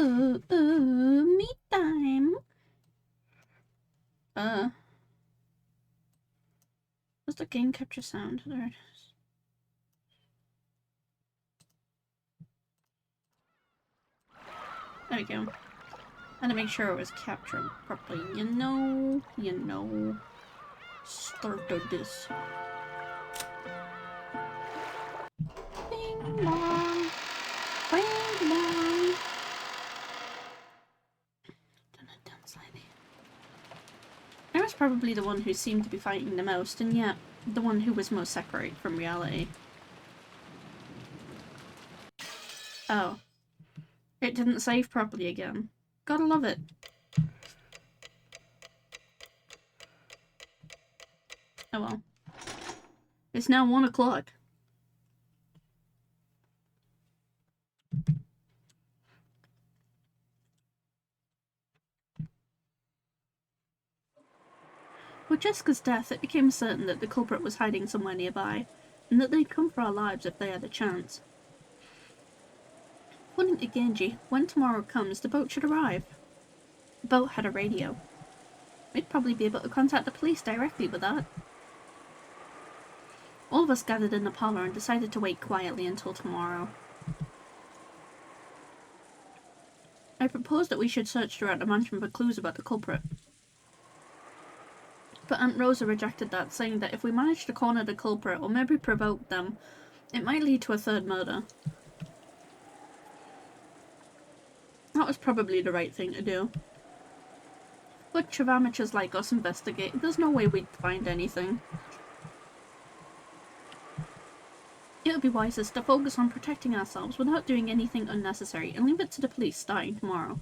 Me time. What's the game capture sound? There it is. There we go. I had to make sure it was capturing properly. You know. Started this. Bing bong. Bing bong. Turn it down slightly. I was probably the one who seemed to be fighting the most, and yet the one who was most separate from reality. Oh. It didn't save properly again. Gotta love it. Oh well. It's now 1 o'clock. With Jessica's death, it became certain that the culprit was hiding somewhere nearby, and that they'd come for our lives if they had a chance. According to Genji, when tomorrow comes, the boat should arrive. The boat had a radio. We'd probably be able to contact the police directly with that. All of us gathered in the parlour and decided to wait quietly until tomorrow. I proposed that we should search throughout the mansion for clues about the culprit. But Aunt Rosa rejected that, saying that if we managed to corner the culprit or maybe provoke them, it might lead to a third murder. That was probably the right thing to do. But should amateurs like us investigate, there's no way we'd find anything. It would be wisest to focus on protecting ourselves without doing anything unnecessary and leave it to the police starting tomorrow.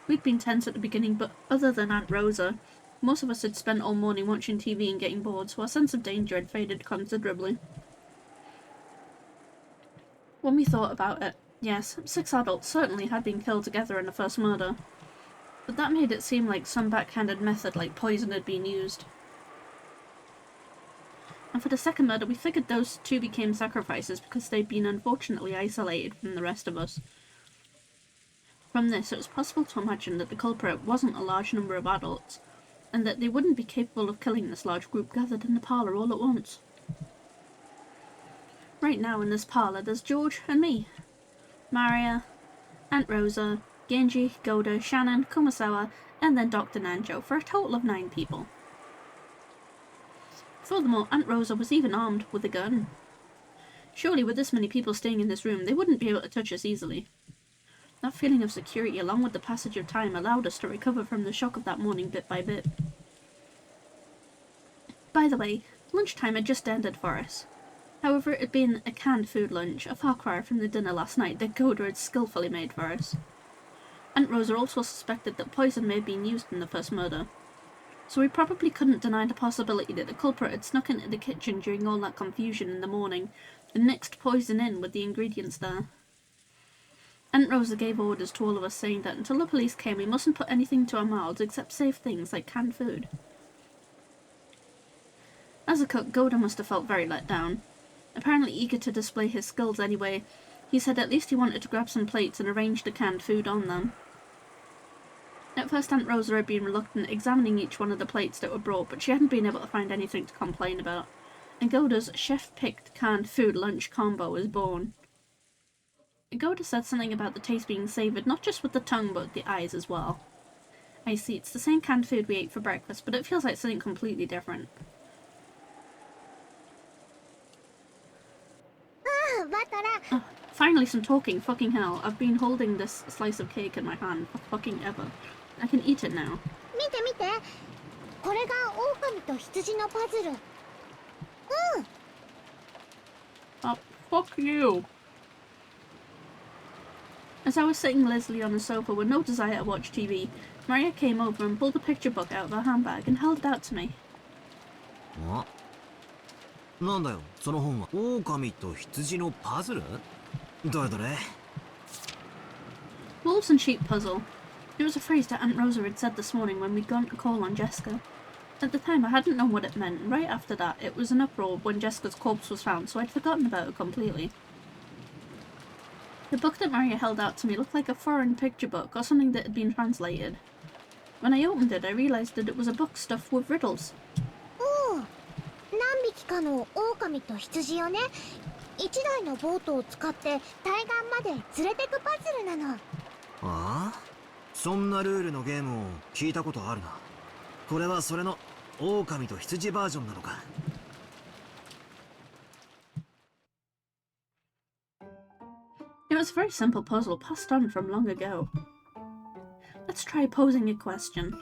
We'd been tense at the beginning, but other than Aunt Rosa, most of us had spent all morning watching TV and getting bored, so our sense of danger had faded considerably. When we thought about it, yes, 6 adults certainly had been killed together in the first murder, but that made it seem like some backhanded method like poison had been used. And for the second murder, we figured those two became sacrifices because they'd been unfortunately isolated from the rest of us. From this, it was possible to imagine that the culprit wasn't a large number of adults, and that they wouldn't be capable of killing this large group gathered in the parlour all at once. Right now in this parlour, there's George and me, Maria, Aunt Rosa, Genji, Goda, Shannon, Kumasawa, and then Dr. Nanjo, for a total of 9 people. Furthermore, Aunt Rosa was even armed with a gun. Surely with this many people staying in this room, they wouldn't be able to touch us easily. That feeling of security, along with the passage of time, allowed us to recover from the shock of that morning bit by bit. By the way, lunchtime had just ended for us. However, it had been a canned food lunch, a far cry from the dinner last night that Goda had skillfully made for us. Aunt Rosa also suspected that poison may have been used in the first murder, so we probably couldn't deny the possibility that the culprit had snuck into the kitchen during all that confusion in the morning and mixed poison in with the ingredients there. Aunt Rosa gave orders to all of us saying that until the police came we mustn't put anything to our mouths except safe things like canned food. As a cook, Goda must have felt very let down. Apparently eager to display his skills anyway, he said at least he wanted to grab some plates and arrange the canned food on them. At first Aunt Rosa had been reluctant, examining each one of the plates that were brought, but she hadn't been able to find anything to complain about, and Goda's chef-picked canned food lunch combo was born. Goda said something about the taste being savoured not just with the tongue but with the eyes as well. I see, it's the same canned food we ate for breakfast, but it feels like something completely different. Oh, finally some talking, fucking hell. I've been holding this slice of cake in my hand for fucking ever. I can eat it now. Oh, fuck you. As I was sitting lazily on the sofa with no desire to watch TV, Maria came over and pulled a picture book out of her handbag and held it out to me. What? なんだよ、その本は。狼と羊のパズル？どれどれ？ Wolves and sheep puzzle. It was a phrase that Aunt Rosa had said this morning when we'd gone to call on Jessica. At the time I hadn't known what it meant, and right after that it was an uproar when Jessica's corpse was found, so I'd forgotten about it completely. The book that Maria held out to me looked like a foreign picture book or something that had been translated. When I opened it, I realized that it was a book stuffed with riddles. おお、何匹かの狼と羊をね、一台のボートを使って対岸まで連れてくパズルなの。ああ、そんなルールのゲームを聞いたことあるな。これはそれの狼と羊バージョンなのか。It was a very simple puzzle passed on from long ago. Let's try posing a question.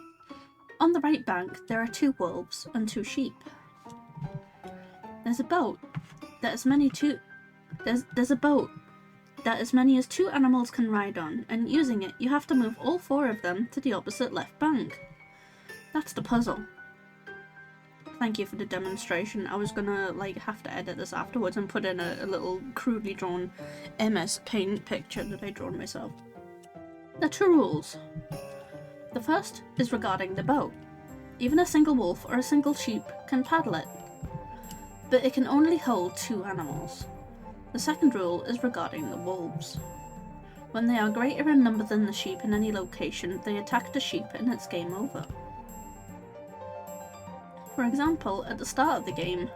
On the right bank, there are 2 wolves and 2 sheep. There's a boat that as many as 2 animals can ride on, and using it, you have to move all 4 of them to the opposite left bank. That's the puzzle. Thank you for the demonstration. I was gonna have to edit this afterwards and put in a little crudely drawn MS Paint picture that I drawn myself. There are 2 rules. The first is regarding the boat. Even a single wolf or a single sheep can paddle it, but it can only hold 2 animals. The second rule is regarding the wolves. When they are greater in number than the sheep in any location, they attack the sheep and it's game over. For example, at the start of the game,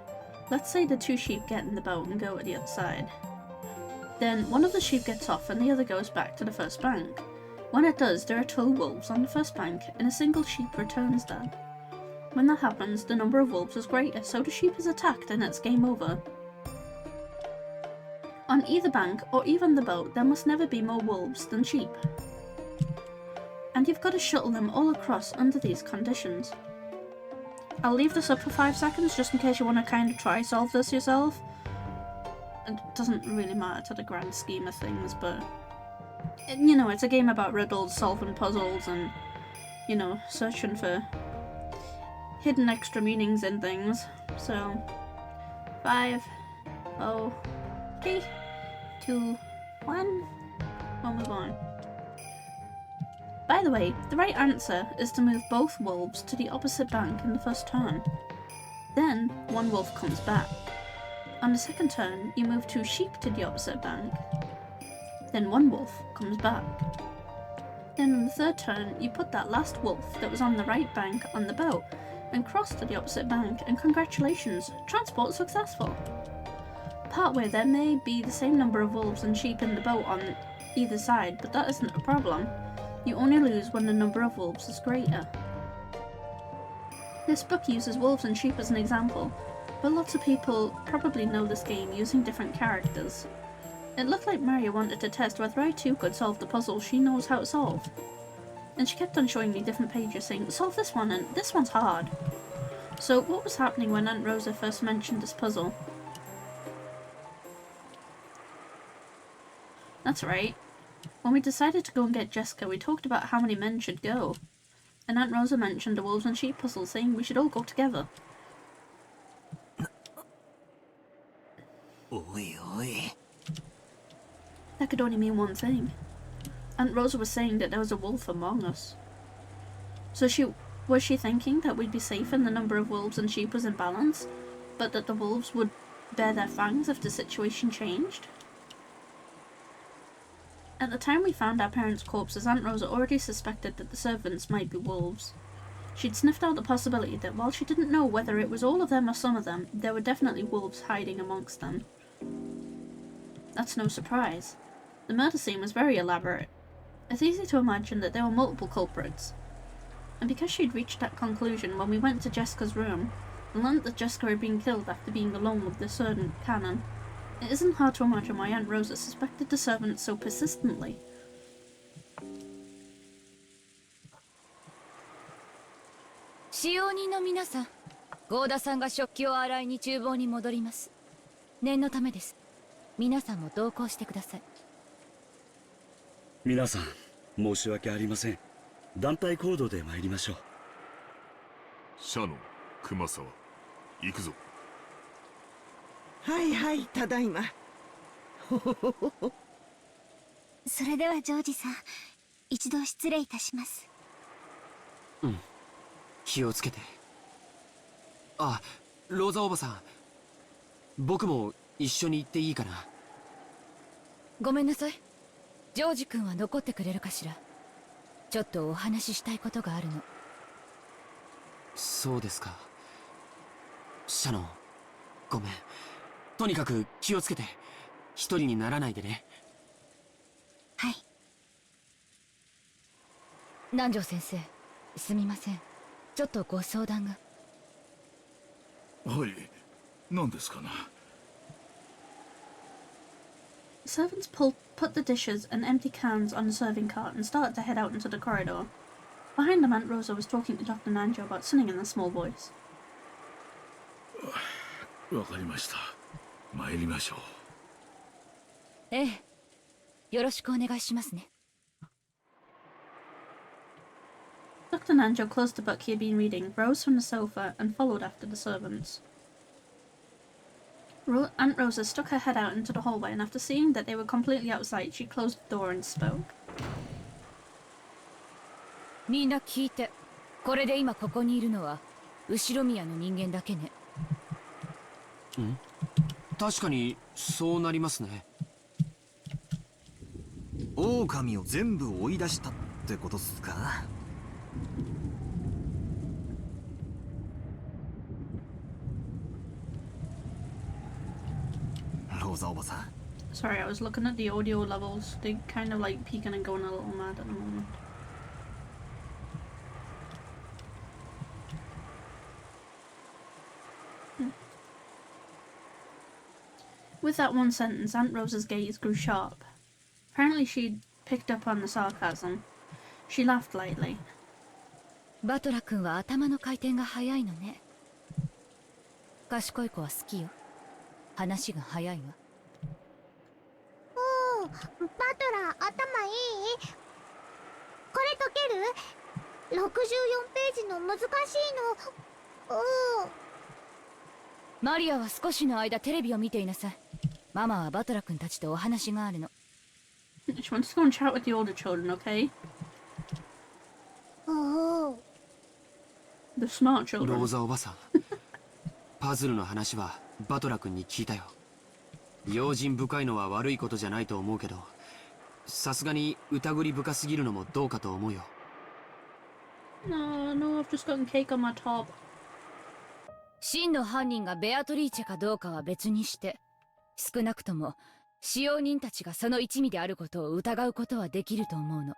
let's say the 2 sheep get in the boat and go to the other side. Then one of the sheep gets off and the other goes back to the first bank. When it does, there are 2 wolves on the first bank and a single sheep returns there. When that happens, the number of wolves is greater, so the sheep is attacked and it's game over. On either bank, or even the boat, there must never be more wolves than sheep. And you've got to shuttle them all across under these conditions. I'll leave this up for 5 seconds just in case you want to kind of try solve this yourself. It doesn't really matter to the grand scheme of things, but you know, it's a game about riddles, solving puzzles, and you know, searching for hidden extra meanings in things. So 5, 4, 3, 2, 1, we'll move on. By the way, the right answer is to move both wolves to the opposite bank in the first turn. Then, 1 wolf comes back. On the second turn, you move 2 sheep to the opposite bank. Then 1 wolf comes back. Then on the third turn, you put that last wolf that was on the right bank on the boat and cross to the opposite bank, and congratulations, transport successful. Partway there may be the same number of wolves and sheep in the boat on either side, but that isn't a problem. You only lose when the number of wolves is greater. This book uses wolves and sheep as an example, but lots of people probably know this game using different characters. It looked like Maria wanted to test whether I too could solve the puzzle she knows how to solve. And she kept on showing me different pages saying, solve this one and this one's hard. So what was happening when Aunt Rosa first mentioned this puzzle? That's right. When we decided to go and get Jessica, we talked about how many men should go. And Aunt Rosa mentioned a wolves and sheep puzzle, saying we should all go together. Oi, oi. That could only mean one thing. Aunt Rosa was saying that there was a wolf among us. So was she thinking that we'd be safe and the number of wolves and sheep was in balance, but that the wolves would bare their fangs if the situation changed? At the time we found our parents' corpses, Aunt Rosa already suspected that the servants might be wolves. She'd sniffed out the possibility that while she didn't know whether it was all of them or some of them, there were definitely wolves hiding amongst them. That's no surprise. The murder scene was very elaborate. It's easy to imagine that there were multiple culprits. And because she'd reached that conclusion when we went to Jessica's room and learnt that Jessica had been killed after being alone with the servant Canon, it isn't hard to imagine why Aunt Rosa suspected the servant so persistently. 使用人の皆さん、郷田さんが食器を洗いに厨房に戻ります。念のためです。皆さんも同行してください。皆さん、申し訳ありません。団体行動で参りましょう。シャノン、熊沢、行くぞ。はいはい、ただいま。それではジョージさん、一度失礼いたします。うん、気をつけて。あ、ローザおばさん、僕も一緒に行っていいかな。ごめんなさい。ジョージ君は残ってくれるかしら。ちょっとお話ししたいことがあるの。そうですか。シャノン、ごめん。とにかく気をつけて。一人にならないでね。はい。南條先生、すみません。ちょっとご相談が。はい、何ですかな。Servants put the dishes and empty cans on the serving cart and started to head out into the corridor. Behind them, Aunt Rosa was talking to Dr. Nanjo about sinning in a small voice. わかりました。参りましょう。ええ。よろしくお願いしますね。Dr. Nanjo closed the book he had been reading, rose from the sofa, and followed after the servants. Aunt Rosa stuck her head out into the hallway, and after seeing that they were completely outside, she closed the door and spoke. みんな聞いて。これで今ここにいるのは後ろ宮の人間だけね。ん？確かにそうなりますね。狼を全部追い出したってことっすか？ローザおばさん。 Sorry, I was looking at the audio levels. They kind of like peaking and going a little mad at the moment. With that one sentence, Aunt Rosa's gaze grew sharp. Apparently she'd picked up on the sarcasm. She laughed lightly. バトラ君は頭の回転が早いのね。賢い子は好きよ。話が早いわ。おー、バトラー頭いい？これ解ける？ 64 ページの難しいの。おー。マリアは少しの間テレビを見ていなさい。ママはバトラ君たちとお話があるの。She wants to go and chat with the older children, okay? おー。The smart ロ children. ーザおばさん。パズルの話はバトラ君に聞いたよ。用心深いのは悪いことじゃないと思うけど、さすがに疑り深すぎるのもどうかと思うよ。No, no, I've just gotten cake on my top. 真の犯人がベアトリーチェかどうかは別にして、少なくとも使用人たちがその一味であることを疑うことはできると思うの。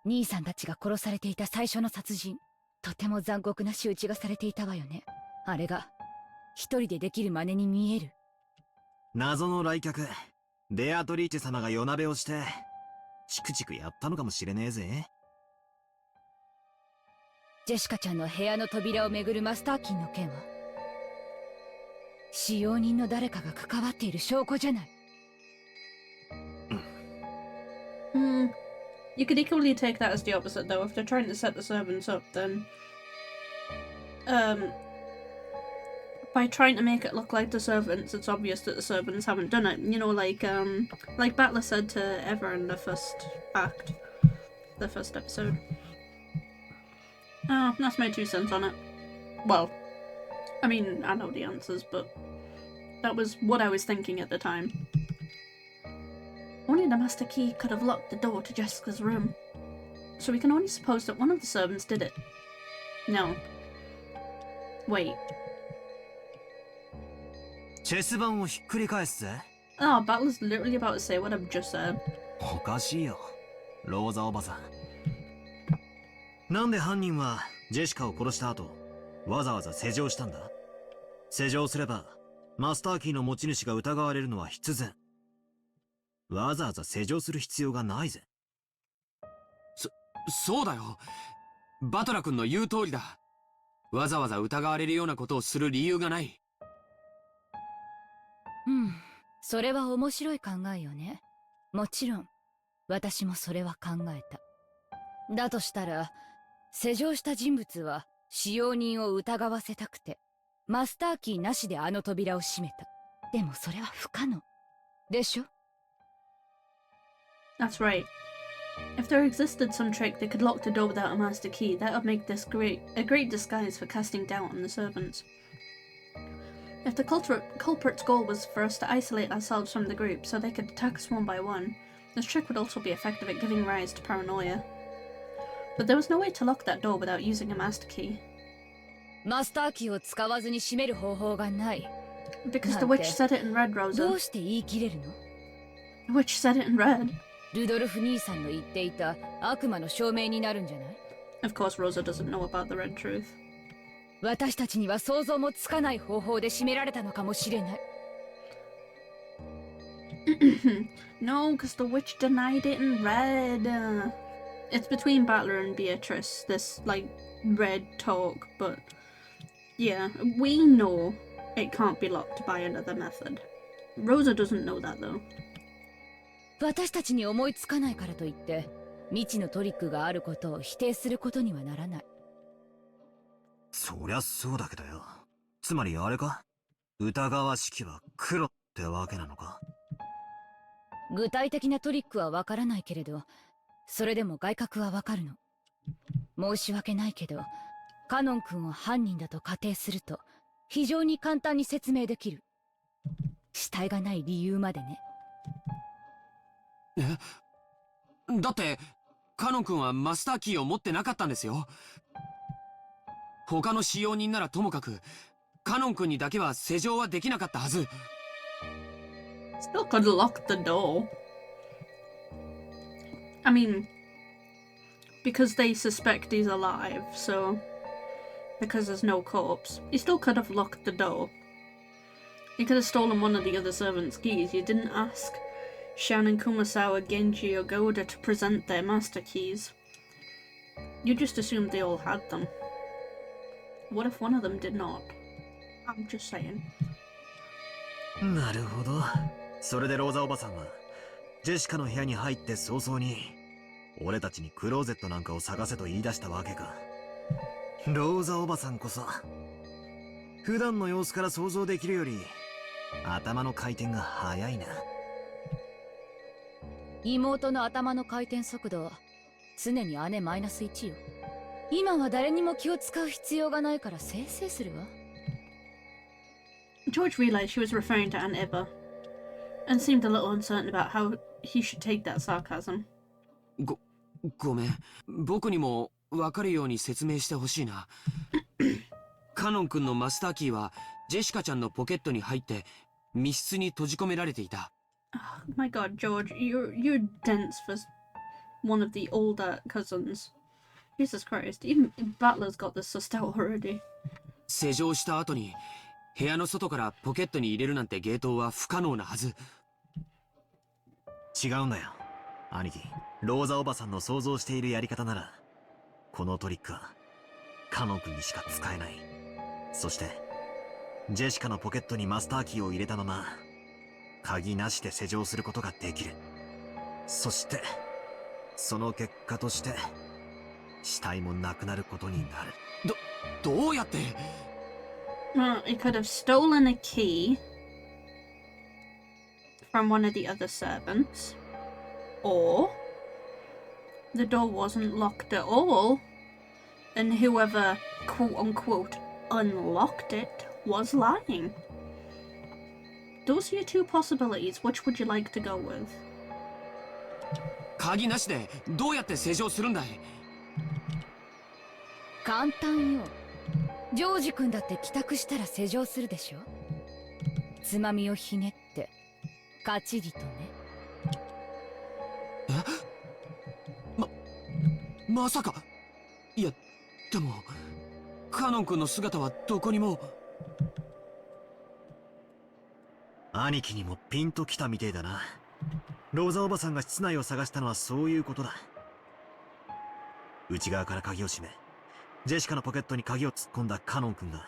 兄さんたちが殺されていた最初の殺人、とても残酷な仕打ちがされていたわよね。あれが一人でできる真似に見える。謎の来客ベアトリーチェ様が夜鍋をしてチクチクやったのかもしれねえぜ。ジェシカちゃんの部屋の扉をめぐるマスターキーの件は使用人の誰かが関わっている証拠じゃない。You could equally take that as the opposite, though. If they're trying to set the servants up, then by trying to make it look like the servants, it's obvious that the servants haven't done it. You know, like Battler said to Ever in the first act, the first episode. Oh, that's my 2 cents on it. Well, I mean, I know the answers, but that was what I was thinking at the time. Only the master key could have locked the door to Jessica's room, so we can only suppose that one of the servants did it. No. Wait. チェス盤をひっくり返すぜ。 Oh, Battler's literally about to say what I've just said. おかしいよ、ローザおばさん。なんで犯人はジェシカを殺した後、わざわざ施錠したんだ？施錠すれば、マスターキーの持ち主が疑われるのは必然。わざわざ施錠する必要がないぜ。そうだよ。バトラ君の言う通りだ。わざわざ疑われるようなことをする理由がない。それは面白い考えよね。もちろん私もそれは考えた。だとしたら施錠した人物は使用人を疑わせたくてマスターキーなしであの扉を閉めた。でもそれは不可能でしょ。 That's right. If there existed some trick that could lock the door without a master key, that would make this a great disguise for casting doubt on the servants. If the culprit's goal was for us to isolate ourselves from the group so they could attack us one by one, This trick would also be effective at giving rise to paranoia. But there was no way to lock that door without using a master key. マスターキーを使わずに閉める方法がない。 Because the witch said it in red, ど Rosa. うして言い切れるの？ The witch said it in red. ルドルフ兄さんの言っていた悪魔の証明になるんじゃない？ Of course, Rosa doesn't know about the red truth. 私たちには想像もつかない方法で締められたのかもしれない。No, because the witch denied it in red. It's between Battler and Beatrice, this, like, red talk, but yeah, we know it can't be locked by another method. Rosa doesn't know that, though. 私たちに思いつかないからといって未知のトリックがあることを否定することにはならない。そりゃそうだけどよ。つまりあれか？疑わしきは黒ってわけなのか？具体的なトリックはわからないけれど、それでも外角はわかるの。申し訳ないけど、カノン君を犯人だと仮定すると非常に簡単に説明できる。死体がない理由までね。だってカノン君はマスターキーを持ってなかったんですよ。他の使用人ならともかくカノン君にだけは施錠はできなかったはず。 Still could lock the door. I mean, because they suspect he's alive, so because there's no corpse, he still could have locked the door. He could have stolen one of the other servants' keys. You didn't ask Shannon, Kumasawa, Genji, or Goda to present their master keys. You just assumed they all had them. What if one of them did not? I'm just saying. なるほど。それでローザおばさんはジェシカの部屋に入って早々に俺たちにクローゼットなんかを探せと言い出したわけか。ローザおばさんこそ普段の様子から想像できるより頭の回転が速いな。妹の頭の回転速度は常に姉マイナス1よ。今は誰にも気を使う必要がないからせいせいするわ。George realized she was referring to Aunt Ibba, and seemed a little uncertain about how he should take that sarcasm. ごめん。僕にも分かるように説明してほしいな。カノン君のマスターキーはジェシカちゃんのポケットに入って密室に閉じ込められていた。Oh my god, George, you're dense for one of the older cousins. Jesus Christ, even Battler's got this sussed out already. 施錠した後に部屋の外からポケットに入れるなんてゲートは不可能なはず。違うんだよ兄貴。ローザおばさんの想像しているやり方ならこのトリックはカノン君にしか使えない。そしてジェシカのポケットにマスターキーを入れたまま鍵なしで施錠することができる。そしてその結果として死体もなくなることになる。どうやって？ Well, he could have stolen a key from one of the other servants, or the door wasn't locked at all, and whoever quote-unquote unlocked it was lying. Those are your two possibilities. Which would you like to go with? 鍵なしでどうやって施錠するんだい？簡単よ。ジョージ君だって帰宅したら施錠するでしょ。つまみをひねってカチリとね。まさか。いやでもカノン君の姿はどこにも。兄貴にもピンときたみてえだな。ローザおばさんが室内を探したのはそういうことだ。内側から鍵を閉めジェシカのポケットに鍵を突っ込んだカノン君が。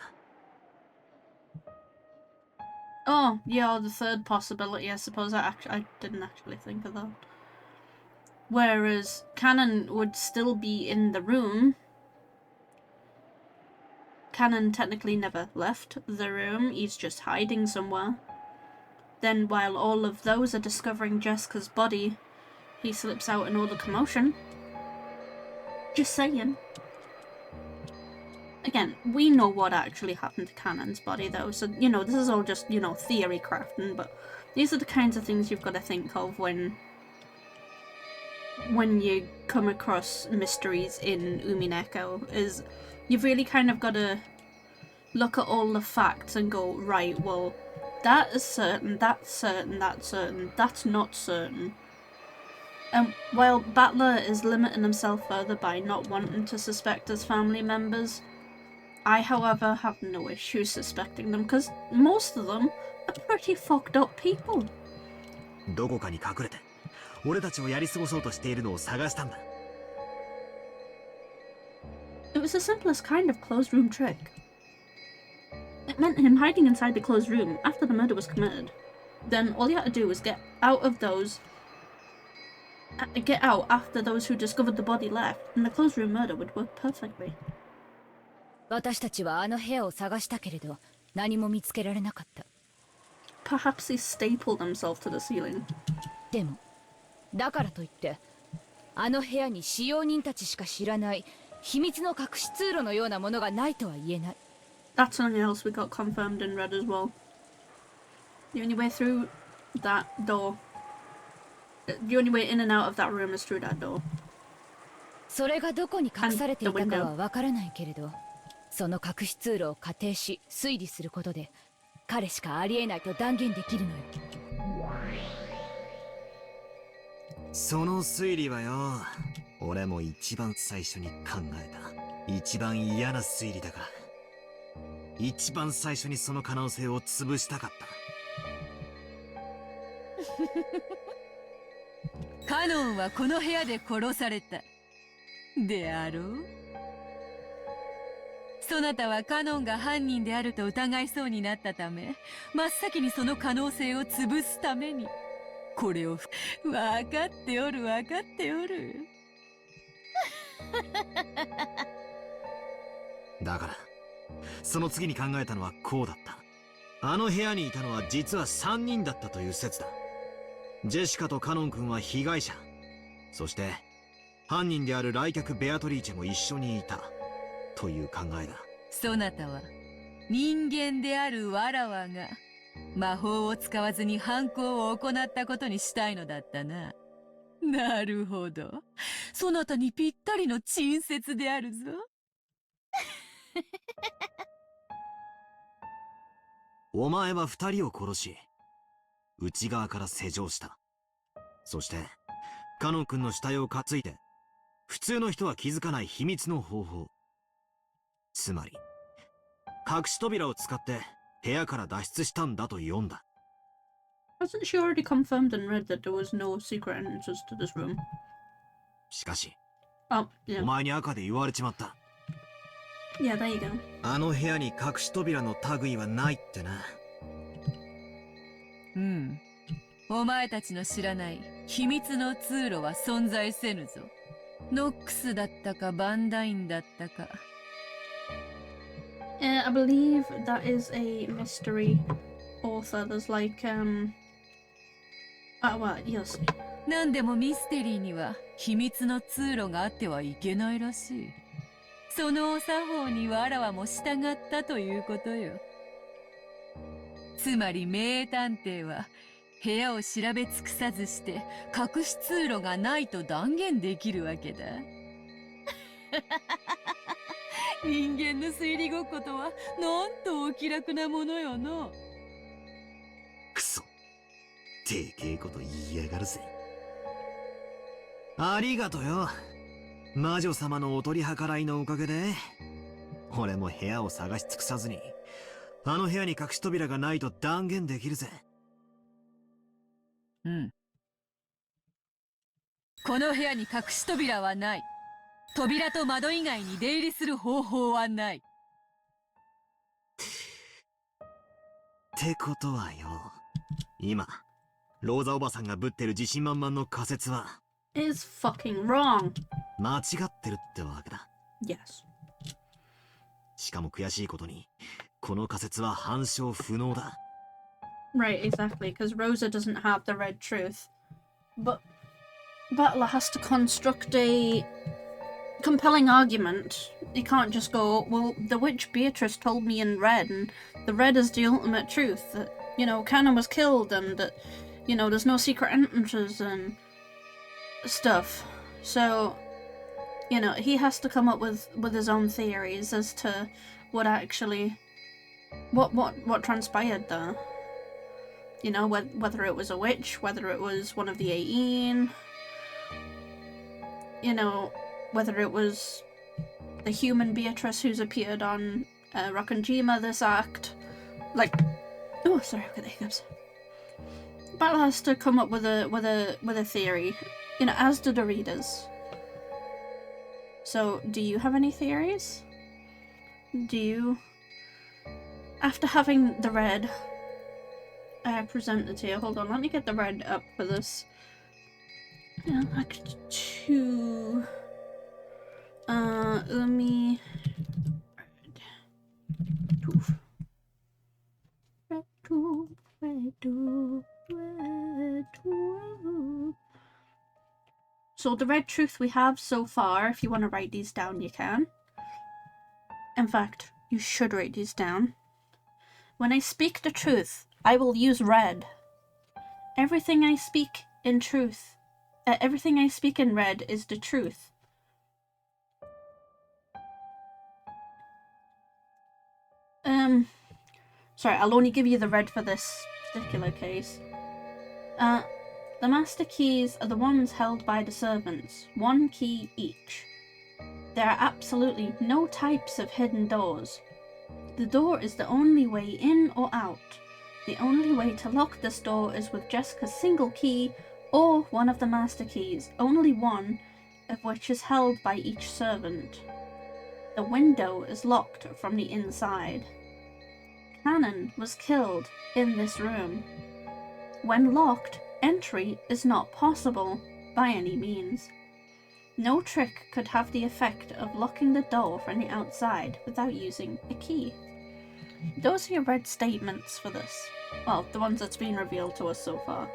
Oh, yeah, the third possibility, I suppose. I didn't actually think of that. Whereas Cannon would still be in the room. Cannon technically never left the room. He's just hiding somewhere. Then while all of those are discovering Jessica's body, he slips out in all the commotion. Just saying. Again, we know what actually happened to Cannon's body though, so, you know, this is all just, you know, theory crafting, but these are the kinds of things you've got to think of when when you come across mysteries in Umineko is you've really kind of got to look at all the facts and go, right, well, that is certain, that's certain, that's certain, that's not certain. And while Battler is limiting himself further by not wanting to suspect his family members, I, however, have no issue suspecting them, because most of them are pretty fucked up people. どこかに隠れて俺たちをやり過ごそうとしているのを探したんだ。 It was the simplest kind of closed room trick. It meant him hiding inside the closed room after the murder was committed. Then all you had to do was get out after those who discovered the body left, and the closed room murder would work perfectly. 私たちはあの部屋を探したけれど何も見つけられなかった。 Perhaps he stapled himself to the ceiling. でもだからといってあの部屋に使用人たちしか知らない秘密の隠し通路のようなものがないとは言えない。 That's something else we got confirmed in Red as well. The only way through that door, the only way in and out of that room is through that door. それがどこに隠されていたかはわからないけれど、その隠し通路を仮定し推理することで彼しかありえないと断言できるのよ。その推理はよ、俺も一番最初に考えた一番嫌な推理だから、一番最初にその可能性を潰したかった。カノンはこの部屋で殺されたであろう。そなたはカノンが犯人であると疑いそうになったため、真っ先にその可能性を潰すためにこれを分かっておる分かっておる。だからその次に考えたのはこうだった。あの部屋にいたのは実は3人だったという説だ。ジェシカとカノン君は被害者、そして犯人である来客ベアトリーチェも一緒にいたという考えだ。そなたは人間であるわらわが魔法を使わずに犯行を行ったことにしたいのだったな。なるほど、そなたにぴったりの陳説であるぞ。お前は2人を殺し、内側から施錠した。そしてカノン君の死体を担いで普通の人は気づかない秘密の方法、つまり隠し扉を使って部屋から脱出したんだと読んだ。 Hasn't she already confirmed and read that there was no secret entrances to this room? しかし、Oh, yeah. お前に赤で言われちまった。 Yeah, there you go. あの部屋に隠し扉の類はないってな。うん。お前たちの知らない秘密の通路は存在せぬぞ。ノックスだったかバンダインだったか。I believe that is a mystery author. There's like, well, yes. 何でもミステリーには秘密の通路があってはいけないらしい。そのお作法にわらわも従ったということよ。つまり名探偵は部屋を調べ尽くさずして隠し通路がないと断言できるわけだ。人間の推理ごっことはなんとお気楽なものよの。くそ、でけえこと言いやがるぜ。ありがとよ。魔女様のお取り計らいのおかげで俺も部屋を探し尽くさずにあの部屋に隠し扉がないと断言できるぜ。うん。この部屋に隠し扉はない。扉と窓以外に出入りする方法はない。ってことはよ、今ローザおばさんがぶってる自信満々の仮説は Is fucking wrong. 間違ってるってわけだ。 Yes. しかも悔しいことにこの仮説は反証不能だ。 Right, exactly, because Rosa doesn't have the red truth. But Battler has to construct a compelling argument. He can't just go, well, the witch Beatrice told me in red, and the red is the ultimate truth, that, you know, Cannon was killed, and that, you know, there's no secret entrances, and stuff. So, you know, he has to come up with his own theories as to what actually, what transpired there. You know, whether it was a witch, whether it was one of the 18, you know, whether it was the human Beatrice who's appeared on Rakanjima this act. Like, oh, sorry, I've got the hiccups. Battle has to come up with a theory, you know, as do the readers. So, do you have any theories? Do you, after having the red presented here, hold on, let me get the red up for this. Yeah, Act 2. Umi. So the red truth we have so far, if you want to write these down, you can. In fact, you should write these down. When I speak the truth, I will use red. Everything I speak in truth, everything I speak in red is the truth. Sorry, I'll only give you the red for this particular case. The master keys are the ones held by the servants, 1 key each. There are absolutely no types of hidden doors. The door is the only way in or out. The only way to lock this door is with Jessica's single key or one of the master keys, only one of which is held by each servant. The window is locked from the inside. Cannon was killed in this room. When locked, entry is not possible by any means. No trick could have the effect of locking the door from the outside without using a key. Those are your red statements for this. Well, the ones that's been revealed to us so far.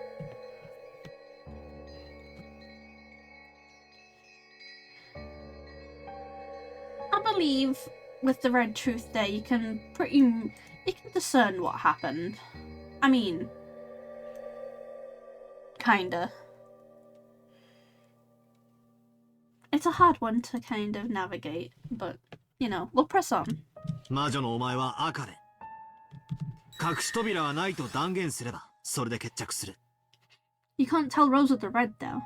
I believe with the red truth there, you can discern what happened. I mean, kinda. It's a hard one to kind of navigate, but, you know, we'll press on. 魔女のお前は赤で。隠し扉はないと断言すれば、それで決着する。You can't tell Rose with the red, though.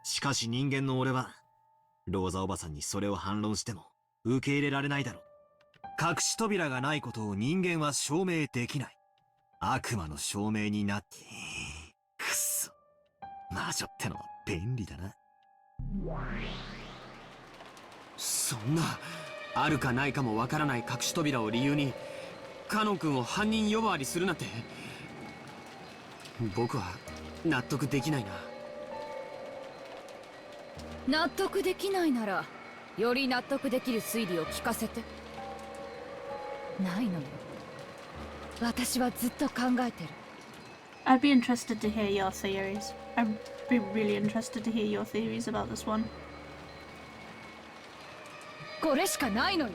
しかし人間の俺は、ローザおばさんにそれを反論しても、受け入れられないだろう。隠し扉がないことを人間は証明できない。悪魔の証明になって。くっそ。魔女ってのは便利だな。そんな、あるかないかもわからない隠し扉を理由にカノン君を犯人呼ばわりするなんて、僕は納得できないな。納得できないならより納得できる推理を聞かせて。ないのよ。私はずっと考えてる。I'd be interested to hear your theories. I'd be really interested to hear your theories about this one. これしかないのよ。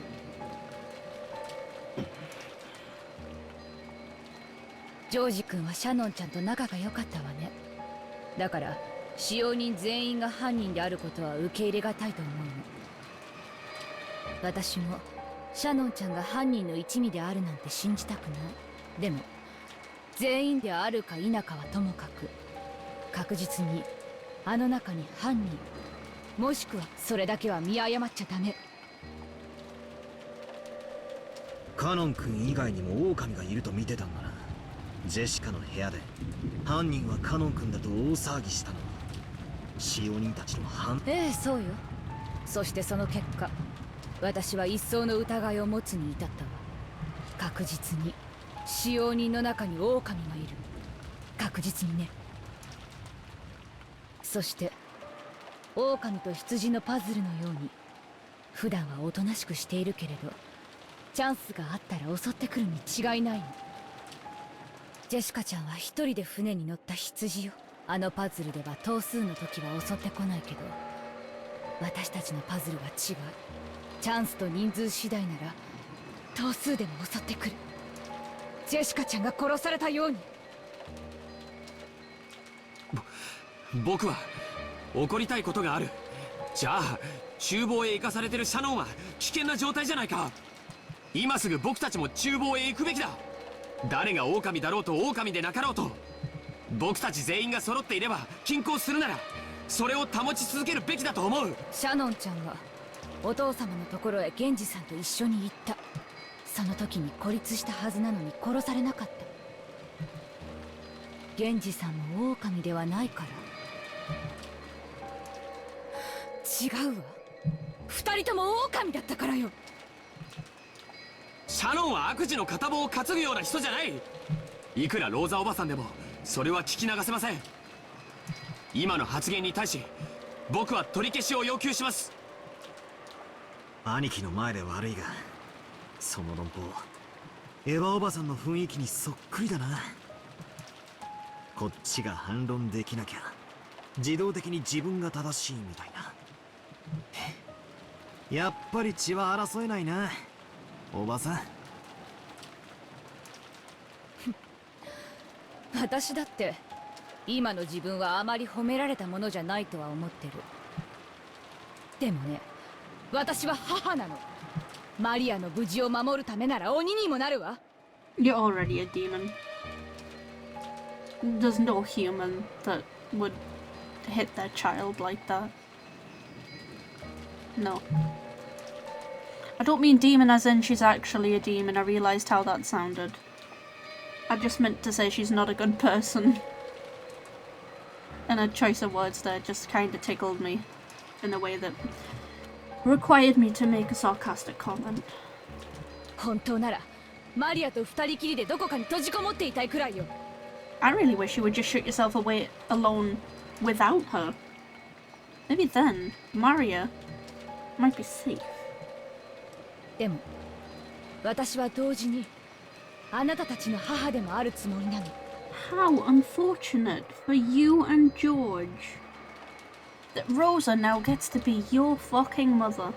ジョージ君はシャノンちゃんと仲が良かったわね。だから使用人全員が犯人であることは受け入れがたいと思うの。私もシャノンちゃんが犯人の一味であるなんて信じたくない。でも全員であるか否かはともかく、確実にあの中に犯人、もしくはそれだけは見誤っちゃダメ。カノン君以外にも狼がいると見てたんだな。ジェシカの部屋で犯人はカノン君だと大騒ぎしたのは使用人たちのええ、そうよ。そしてその結果、私は一層の疑いを持つに至ったわ。確実に使用人の中に狼がいる。確実にね。そして狼と羊のパズルのように普段はおとなしくしているけれど、チャンスがあったら襲ってくるに違いないの。ジェシカちゃんは一人で船に乗った羊よ。あのパズルでは頭数の時は襲ってこないけど、私たちのパズルは違う。チャンスと人数次第なら頭数でも襲ってくる。ジェシカちゃんが殺されたように。僕は怒りたいことがある。じゃあ厨房へ行かされてるシャノンは危険な状態じゃないか。今すぐ僕たちも厨房へ行くべきだ。誰が狼だろうと狼でなかろうと、僕たち全員が揃っていれば均衡するならそれを保ち続けるべきだと思う。シャノンちゃんはお父様のところへ源氏さんと一緒に行った。その時に孤立したはずなのに殺されなかった。源氏さんも狼ではないから。違うわ、二人とも狼だったからよ。シャノンは悪事の片棒を担ぐような人じゃない。いくらローザおばさんでもそれは聞き流せません。今の発言に対し僕は取り消しを要求します。兄貴の前で悪いが、その論法エヴァおばさんの雰囲気にそっくりだな。こっちが反論できなきゃ自動的に自分が正しいみたいな。やっぱり血は争えないな、おばさん。私だって今の自分はあまり褒められたものじゃないとは思ってる。でもね、私は母なの。マリアの無事を守るためなら鬼にもなるわ。 You're already a demon. There's no human that would hit their child like that. No. I don't mean demon as in she's actually a demon. I realised how that sounded. I just meant to say she's not a good person. And a choice of words there just kind of tickled me in a way that required me to make a sarcastic comment. 本当ならマリアと二人きりでどこかに閉じこもっていたいくらいよ。I really wish you would just shut yourself away alone without her. Maybe then Maria might be safe. でも私は同時にあなたたちの母でもあるつもりなの。 How unfortunate for you and George that Rosa now gets to be your fucking mother.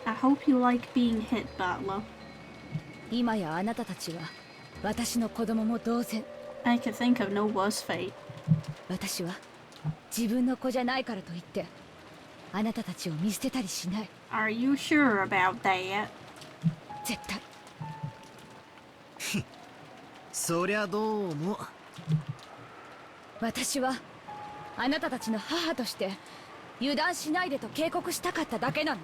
I hope you like being hit, Battler. 今やあなたたちは私の子供も同然。 I could think of no worse fate. 私は自分の子じゃないからといってあなたたちを見捨てたりしない。 Are you sure about that? 絶対。そりゃどうも。私はあなたたちの母として油断しないでと警告したかっただけなの。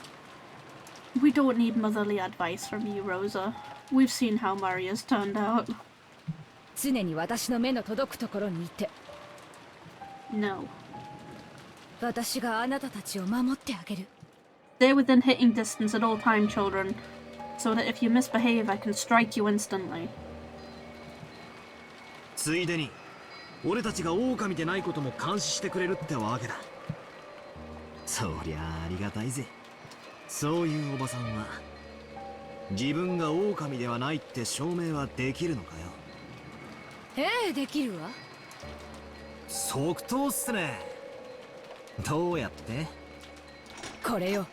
We don't need motherly advice from you, Rosa. We've seen how Maria's turned out. 常に私の目の届くところにいて、 No. 私があなたたちを守ってあげる。 Stay within hitting distance at all time, children, so that if you misbehave, I can strike you instantly. ついでに俺たちが狼でないことも監視してくれるってわけだ。そりゃありがたいぜ。そういうおばさんは自分が狼ではないって証明はできるのかよ。ええ、できるわ。即答っすね。どうやって？これよ。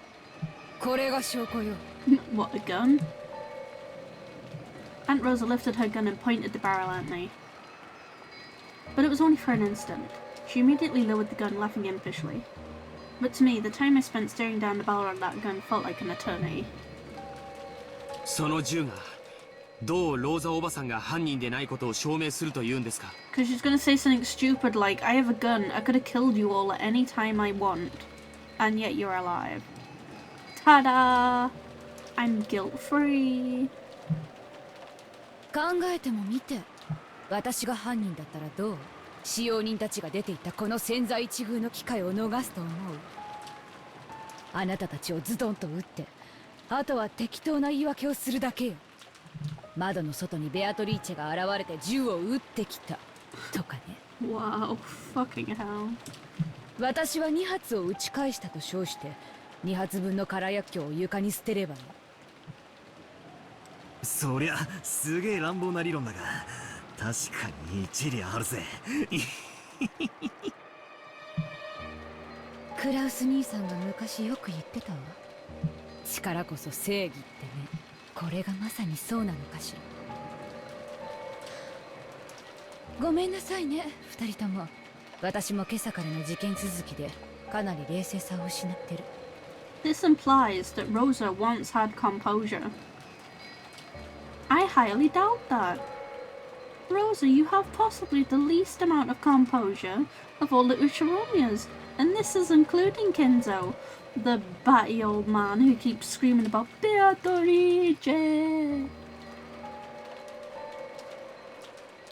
これが証拠よ。What, a gun? Aunt Rosa lifted her gun and pointed the barrel at me. But it was only for an instant. She immediately lowered the gun, laughing impishly. But to me, the time I spent staring down the barrel of that gun felt like an eternity. その銃がどうローザおばさんが犯人でないことを証明すると言うんですか？ Because she's gonna say something stupid like, I have a gun, I could have killed you all at any time I want, and yet you're alive. Ta-da! I'm guilt-free. 考えてもみて。私が犯人だったらどう？使用人たちが出ていったこの千載一遇の機会を逃すと思う？あなたたちをズドンと撃って、あとは適当な言い訳をするだけよ。窓の外にベアトリーチェが現れて銃を撃ってきたとかね。 Wow, fucking hell. 私は2発を撃ち返したと称して2発分の空薬莢を床に捨てればいい。そりゃすげえ乱暴な理論だが確かに一理あるぜ。クラウス兄さんが昔よく言ってたわ。力こそ正義ってね。これがまさにそうなのかしら。ごめんなさいね、二人とも。私も今朝からの事件続きでかなり冷静さを失ってる。 This implies that Rosa once had composure. I highly doubt that. Rosa, you have possibly the least amount of composure of all the Uchironias, and this is including Kinzo, the batty old man who keeps screaming about Beatrice.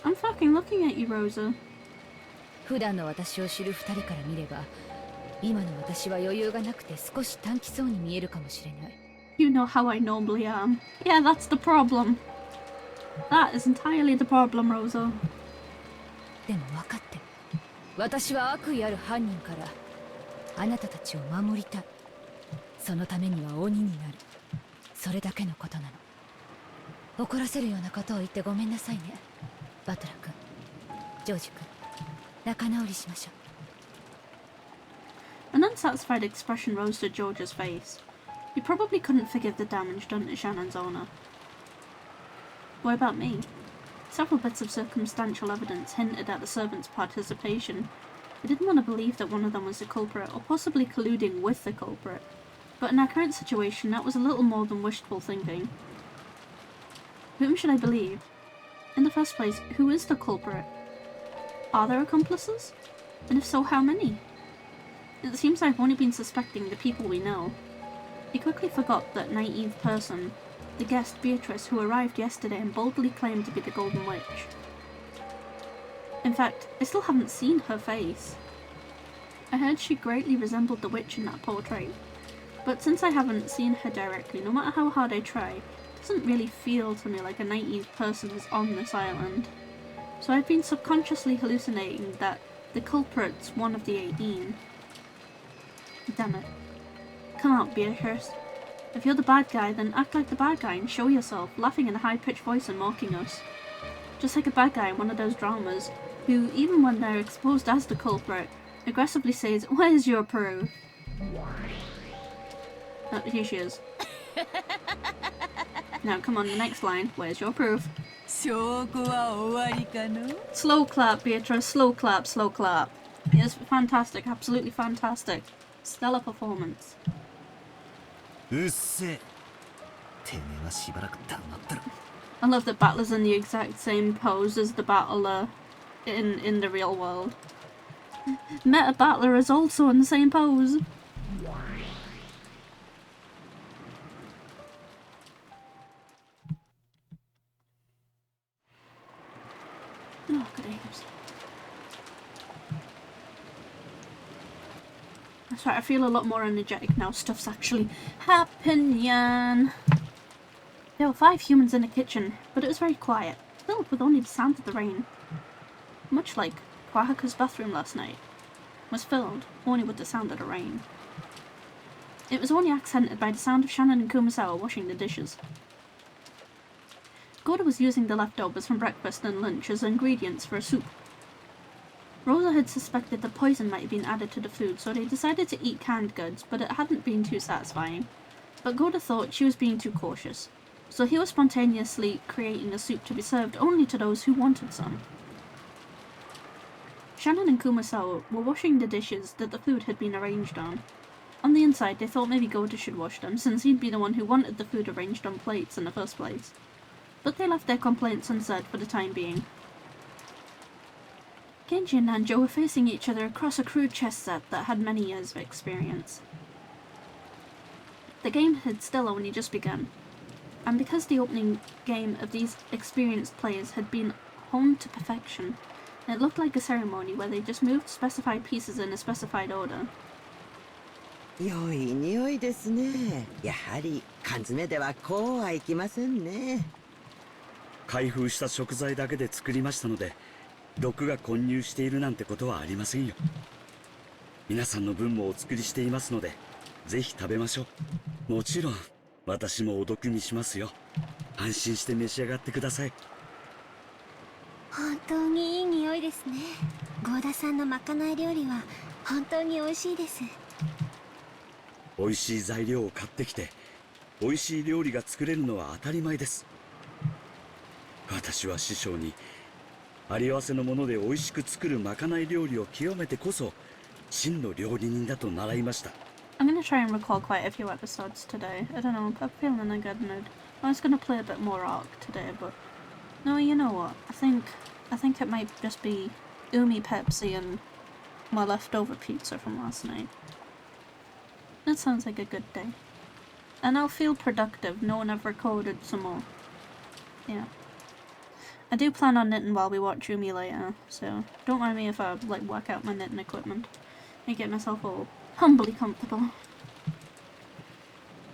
I'm fucking looking at you, Rosa. 普段の私を知る2人から見れば、今の私は余裕がなくて少し短気そうに見えるかもしれない。 You know how I normally am. Yeah, that's the problem. That is entirely the problem, Rosa. でも分かって、私は悪意ある犯人からあなたたちを守りたい。そのためには鬼になる。それだけのことなの。怒らせるようなことを言ってごめんなさいね。バトラ君、ジョージ君、仲直りしましょう。 An unsatisfied expression rose to George's face. He probably couldn't forgive the damage done to Shannon's owner. What about me? Several bits of circumstantial evidence hinted at the servants' participation. I didn't want to believe that one of them was the culprit, or possibly colluding with the culprit. But in our current situation, that was a little more than wishful thinking. Whom should I believe? In the first place, who is the culprit? Are there accomplices? And if so, how many? It seems I've only been suspecting the people we know. He quickly forgot that naive person, the guest Beatrice who arrived yesterday and boldly claimed to be the Golden Witch. In fact, I still haven't seen her face. I heard she greatly resembled the witch in that portrait, but since I haven't seen her directly, no matter how hard I try, it doesn't really feel to me like a naive person is on this island. So I've been subconsciously hallucinating that the culprit's one of the 18. Damn it. Come out, Beatrice. If you're the bad guy, then act like the bad guy and show yourself, laughing in a high-pitched voice and mocking us. Just like a bad guy in one of those dramas, who, even when they're exposed as the culprit, aggressively says, "Where's your proof?" Oh, here she is. Now, come on, the next line. Where's your proof? 証拠は終わりかの? Slow clap, Beatrice. Slow clap, slow clap. Yes, fantastic. Absolutely fantastic. Stellar performance. うっせえ。てめえはしばらく黙ってろ。 I love that Battler's in the exact same pose as the Battler in the real world. Meta Battler is also in the same pose. Oh, good aims. That's right, I feel a lot more energetic now. Stuff's actually happening. There were 5 humans in the kitchen, but it was very quiet, filled with only the sound of the rain. Much like Kohaku's bathroom last night was filled only with the sound of the rain. It was only accented by the sound of Shannon and Kumasawa washing the dishes. Goda was using the leftovers from breakfast and lunch as ingredients for a soup. Rosa had suspected that poison might have been added to the food, so they decided to eat canned goods, but it hadn't been too satisfying. But Goda thought she was being too cautious, so he was spontaneously creating a soup to be served only to those who wanted some. Shannon and Kumasawa were washing the dishes that the food had been arranged on. On the inside, they thought maybe Goda should wash them, since he'd be the one who wanted the food arranged on plates in the first place. But they left their complaints unsaid for the time being. Genji and Nanjo were facing each other across a crude chess set that had many years of experience. The game had still only just begun, and because the opening game of these experienced players had been honed to perfection, it looked like a ceremony where they just moved specified pieces in a specified order. 良い匂いですね。やはり缶詰ではこうはいきませんね。開封した食材だけで作りましたので、毒が混入しているなんてことはありませんよ。皆さんの分もお作りしていますので、ぜひ食べましょう。もちろん私もお毒にしますよ。安心して召し上がってください。本当にいい匂いですね。ゴーダさんのまかない料理は本当に美味しいです。美味しい材料を買ってきて、美味しい料理が作れるのは当たり前です。私は師匠に、あり合わせのもので美味しく作るまかない料理を極めてこそ真の料理人だと習いました。 I'm gonna try and record quite a few episodes today. I don't know, I'm feeling in a good mood. I was gonna play a bit more Ark today, but no, you know what? I think it might just be Umi Pepsi and my leftover pizza from last night. That sounds like a good day. And I'll feel productive knowing I've recorded some more. Yeah. I do plan on knitting while we watch Umi later, so don't mind me if I like work out my knitting equipment and get myself all humbly comfortable.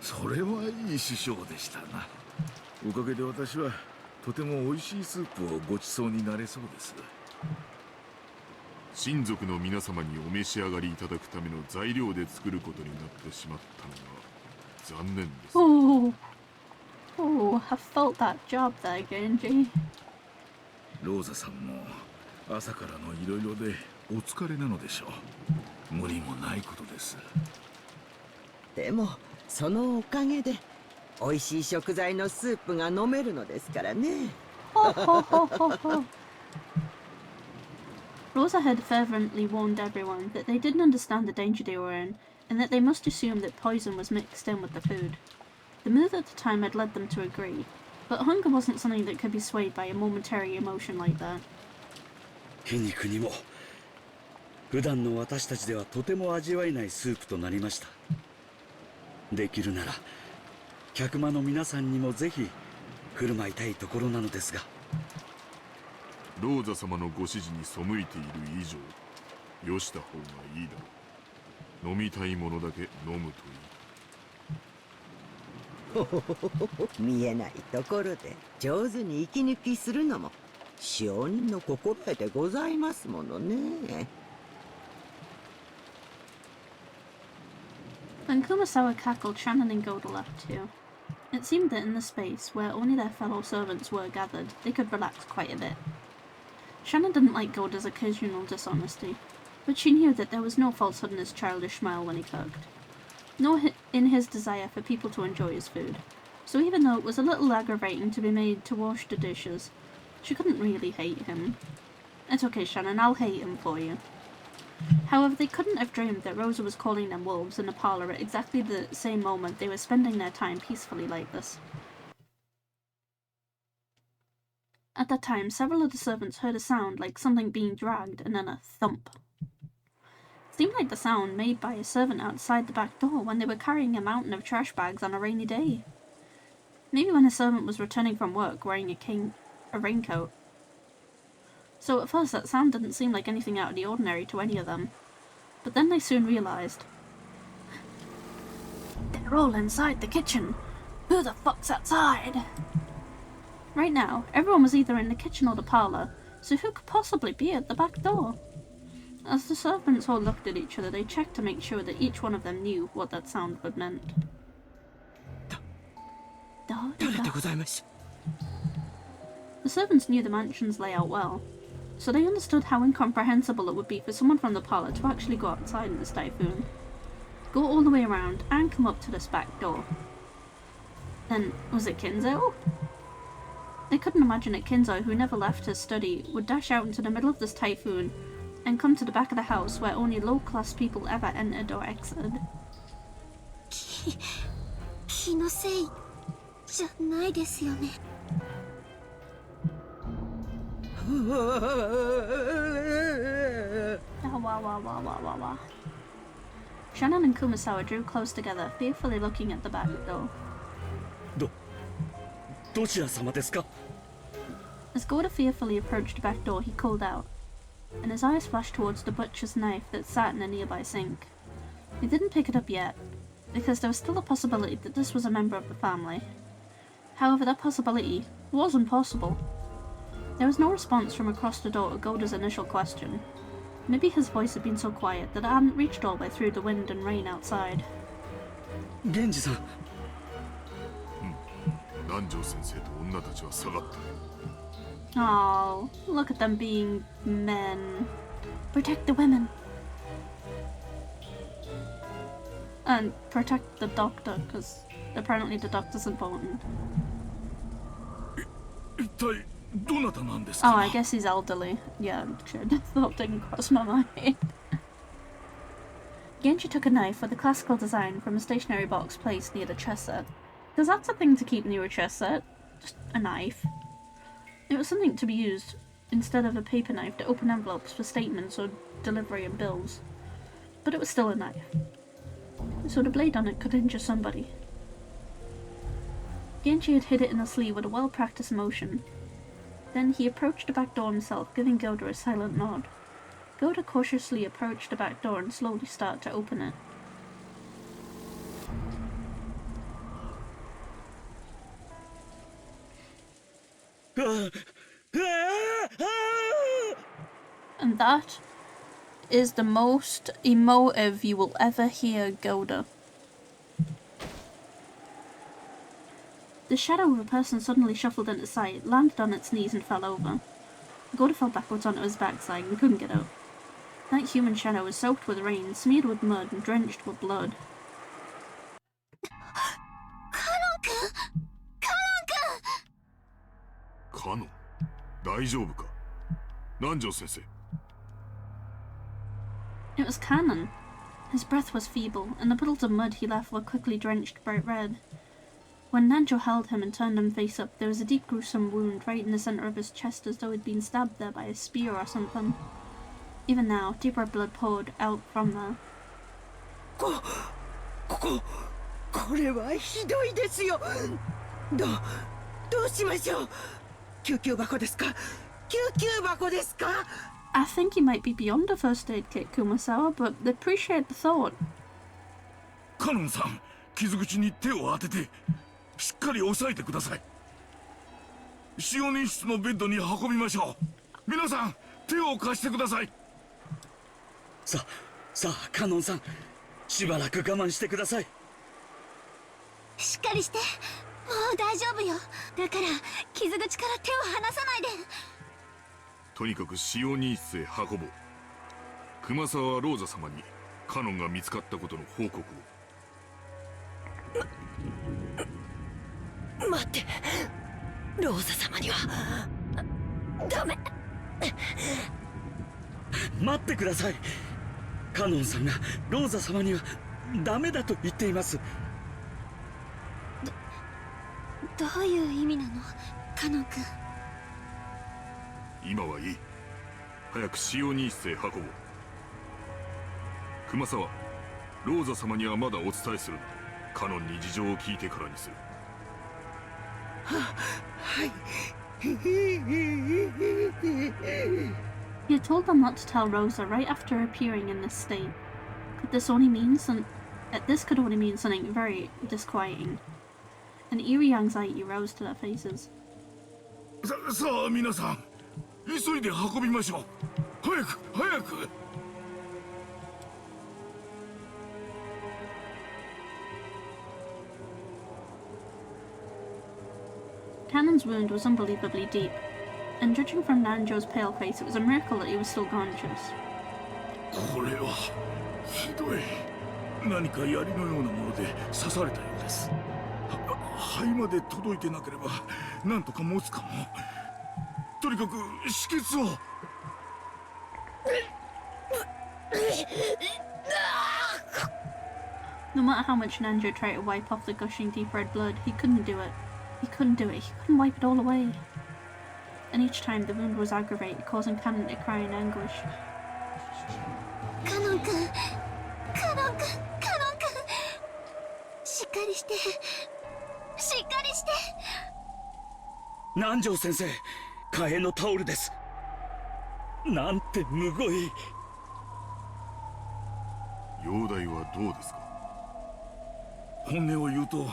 それはいい師匠でしたな。おかげで私はとても美味しいスープをごちそうになれそうです。親族の皆様にお召し上がりいただくための材料で作ることになってしまったのが残念です。Oh, I felt that job there, Genji. ローザさんも朝からのいろいろでお疲れなのでしょう。無理もないことです。でもそのおかげで美味しい食材のスープが飲めるのですからね。Rosa had fervently warned everyone that they didn't understand the danger they were in, and that they must assume that poison was mixed in with the food. The mood at the time had led them to agree, but hunger wasn't something that could be swayed by a momentary emotion like that. 皮肉にも普段の私たちではとても味わえないスープとなりました。できるなら客間の皆さんにもぜひ振る舞いたいところなのですが。ローザ様のご指示に背いている以上、よした方がいいだろう。飲みたいものだけ飲むといい。見えないところで上手に息抜きするのも使用人の心得でございますものね。When Kumasawa cackled, Shannon and Goda left too. It seemed that in the space where only their fellow servants were gathered, they could relax quite a bit. Shannon didn't like Goda's occasional dishonesty, but she knew that there was no falsehood in his childish smile when he cooked, nor in his desire for people to enjoy his food. So even though it was a little aggravating to be made to wash the dishes, she couldn't really hate him. It's okay, Shannon, I'll hate him for you. However, they couldn't have dreamed that Rosa was calling them wolves in the parlour at exactly the same moment they were spending their time peacefully like this. At that time, several of the servants heard a sound like something being dragged and then a thump. It seemed like the sound made by a servant outside the back door when they were carrying a mountain of trash bags on a rainy day. Maybe when a servant was returning from work wearing a raincoat. So at first that sound didn't seem like anything out of the ordinary to any of them. But then they soon realised. They're all inside the kitchen. Who the fuck's outside? Right now, everyone was either in the kitchen or the parlour, so who could possibly be at the back door? As the servants all looked at each other, they checked to make sure that each one of them knew what that sound would meant. The servants knew the mansion's layout well, so they understood how incomprehensible it would be for someone from the parlour to actually go outside in this typhoon, go all the way around, and come up to this back door. Then, was it Kinzo? They couldn't imagine that Kinzo, who never left his study, would dash out into the middle of this typhoon and come to the back of the house where only low-class people ever entered or exited. 気のせいじゃないですよね。Wah. Shannon and Kumasawa drew close together, fearfully looking at the back door. どちら様ですか? As Goda fearfully approached the back door, he called out, and his eyes flashed towards the butcher's knife that sat in a nearby sink. He didn't pick it up yet, because there was still a possibility that this was a member of the family. However, that possibility wasn't possible. There was no response from across the door to Goda's initial question. Maybe his voice had been so quiet that it hadn't reached all the way through the wind and rain outside. Genji-san. 南條先生と女たちは下がった。 Oh, look at them being men. Protect the women. And protect the doctor, because apparently the doctor's important. 一体どなたなんです Oh, か? I guess he's elderly. Yeah, sure. That thought didn't cross my mind. Genji took a knife with a classical design from a stationary box placed near the chess set. Because that's a thing to keep near a chess set. Just a knife. It was something to be used instead of a paper knife to open envelopes for statements or delivery and bills. But it was still a knife. So the blade on it could injure somebody. Genji had hid it in the sleeve with a well-practiced motion. Then he approached the back door himself, giving Goda a silent nod. Goda cautiously approached the back door and slowly started to open it. And that is the most emotive you will ever hear Goda. The shadow of a person suddenly shuffled into sight, landed on its knees and fell over. Goda fell backwards onto his backside and couldn't get up. That human shadow was soaked with rain, smeared with mud, and drenched with blood. Kanon? 大丈夫か? Nanjo sensei. It was Kanon. His breath was feeble, and the puddles of mud he left were quickly drenched bright red. When Nanjo held him and turned him face up, there was a deep gruesome wound right in the center of his chest as though he'd been stabbed there by a spear or something. Even now, deep red blood poured out from there. これはひどいですよ。どうしましょう。救急箱ですか？救急箱ですか？ I think he might be beyond a first aid kit, Kumasawa, but appreciate the thought. カノンさん、傷口に手を当ててしっかり押さえてください。使用人室のベッドに運びましょう。皆さん、手を貸してください。さあ、カノンさん、しばらく我慢してください。しっかりして。もう大丈夫よ。だから傷口から手を離さないで。とにかく使用人室へ運ぼう。熊沢ローザ様にカノンが見つかったことの報告を。待って、ローザ様にはダメ。待ってください。カノンさんがローザ様にはダメだと言っています。どういう意味なの、カノン君。今はいい。早く使用人室へ運ぼう。熊沢、ローザ様にはまだお伝えする。カノンに事情を聞いてからにする。はい。 He had told them not to tell Rosa right after appearing in this state. This could only mean something very disquieting. An eerie anxiety rose to their faces. さあ皆さん、急いで運びましょう。早く。Cannon's wound was unbelievably deep, and judging from Nanjo's pale face, it was a miracle that he was still conscious. これはひどい。何か槍のようなもので刺されたようです。肺まで届いてなければなんとか持つかも。とにかく止血を。No matter how much Nanjo tried to wipe off the gushing deep red blood, he couldn't do it. He couldn't wipe it all away. And each time the wound was aggravated, causing Cannon to cry in anguish. カノン君、しっかりして。南條先生、火炎のタオルです。なんてむごい。容体はどうですか？本音を言うと、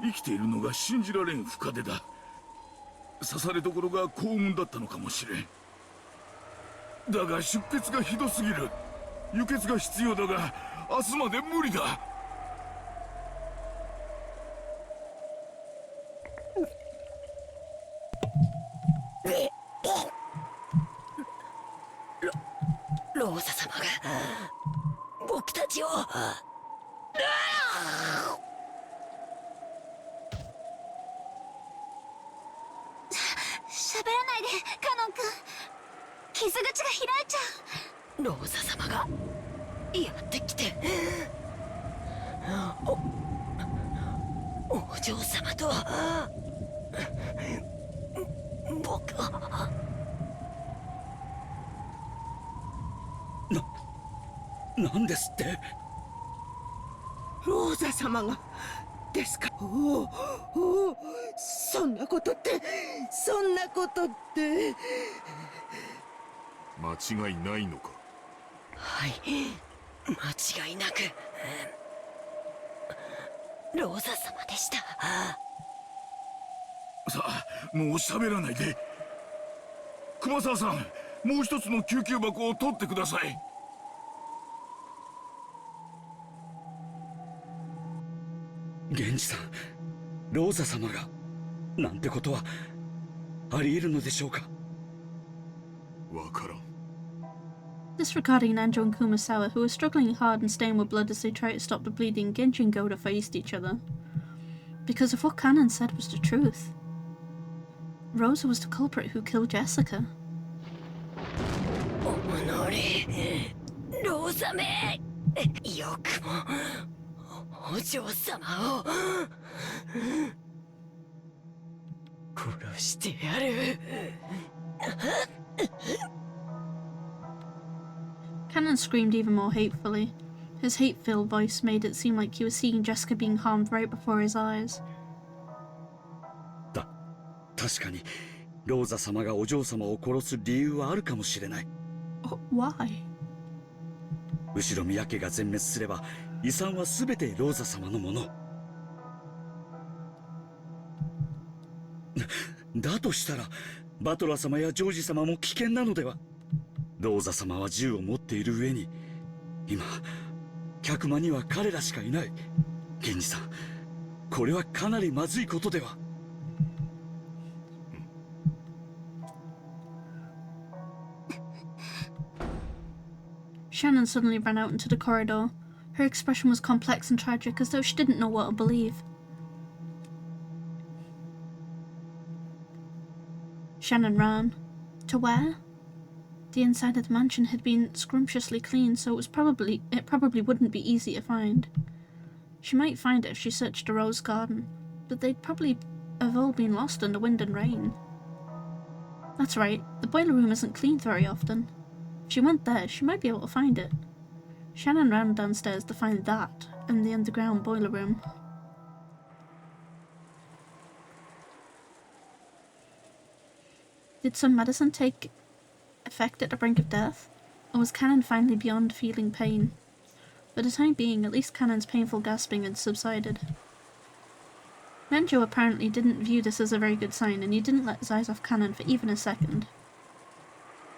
生きているのが信じられん深手だ。刺されどころが幸運だったのかもしれん。だが出血がひどすぎる。輸血が必要だが、明日まで無理だ。ローザ様が僕たちを。喋らないで、カノン君。傷口が開いちゃう。ローザ様がやってきてお嬢様と僕はなんですって？ローザ様がですか？そんなことって間違いないのか？はい、間違いなくローザ様でした。さあ、もう喋らないで。熊沢さん、もう一つの救急箱を取ってください。源氏さん、ローザ様がなんてことはあり得るのでしょうか？わからん。 Disregarding Nanjo and Kumasawa, who were struggling hard and stained with blood as they tried to stop the bleeding, Genji and Goda faced each other. Because if what Kanon said was the truth, Rosa was the culprit who killed Jessica. おのれ、ローザめ、よくもお嬢様を殺してやる。Kanon screamed even more hatefully. His hate-filled voice made it seem like he was seeing Jessica being harmed right before his eyes. 確かにローザ様がお嬢様を殺す理由はあるかもしれない。Why? 後ろ宮家が全滅すれば遺産は全てローザ様のもの。だとしたらバトラー様やジョージ様も危険なのでは？ローザ様は銃を持っている上に今客間には彼らしかいない。源氏さん、これはかなりまずいことでは？ Shannon suddenly ran out into the corridor. Her expression was complex and tragic, as though she didn't know what to believe. Shannon ran. To where? The inside of the mansion had been scrumptiously clean, so it probably wouldn't be easy to find. She might find it if she searched the rose garden, but they'd probably have all been lost in the wind and rain. That's right, the boiler room isn't cleaned very often. If she went there, she might be able to find it. Shannon ran downstairs to find that and the underground boiler room. Did some medicine take effect at the brink of death? Or was Cannon finally beyond feeling pain? For the time being, at least Cannon's painful gasping had subsided. Nenjo apparently didn't view this as a very good sign, and he didn't let his eyes off Cannon for even a second.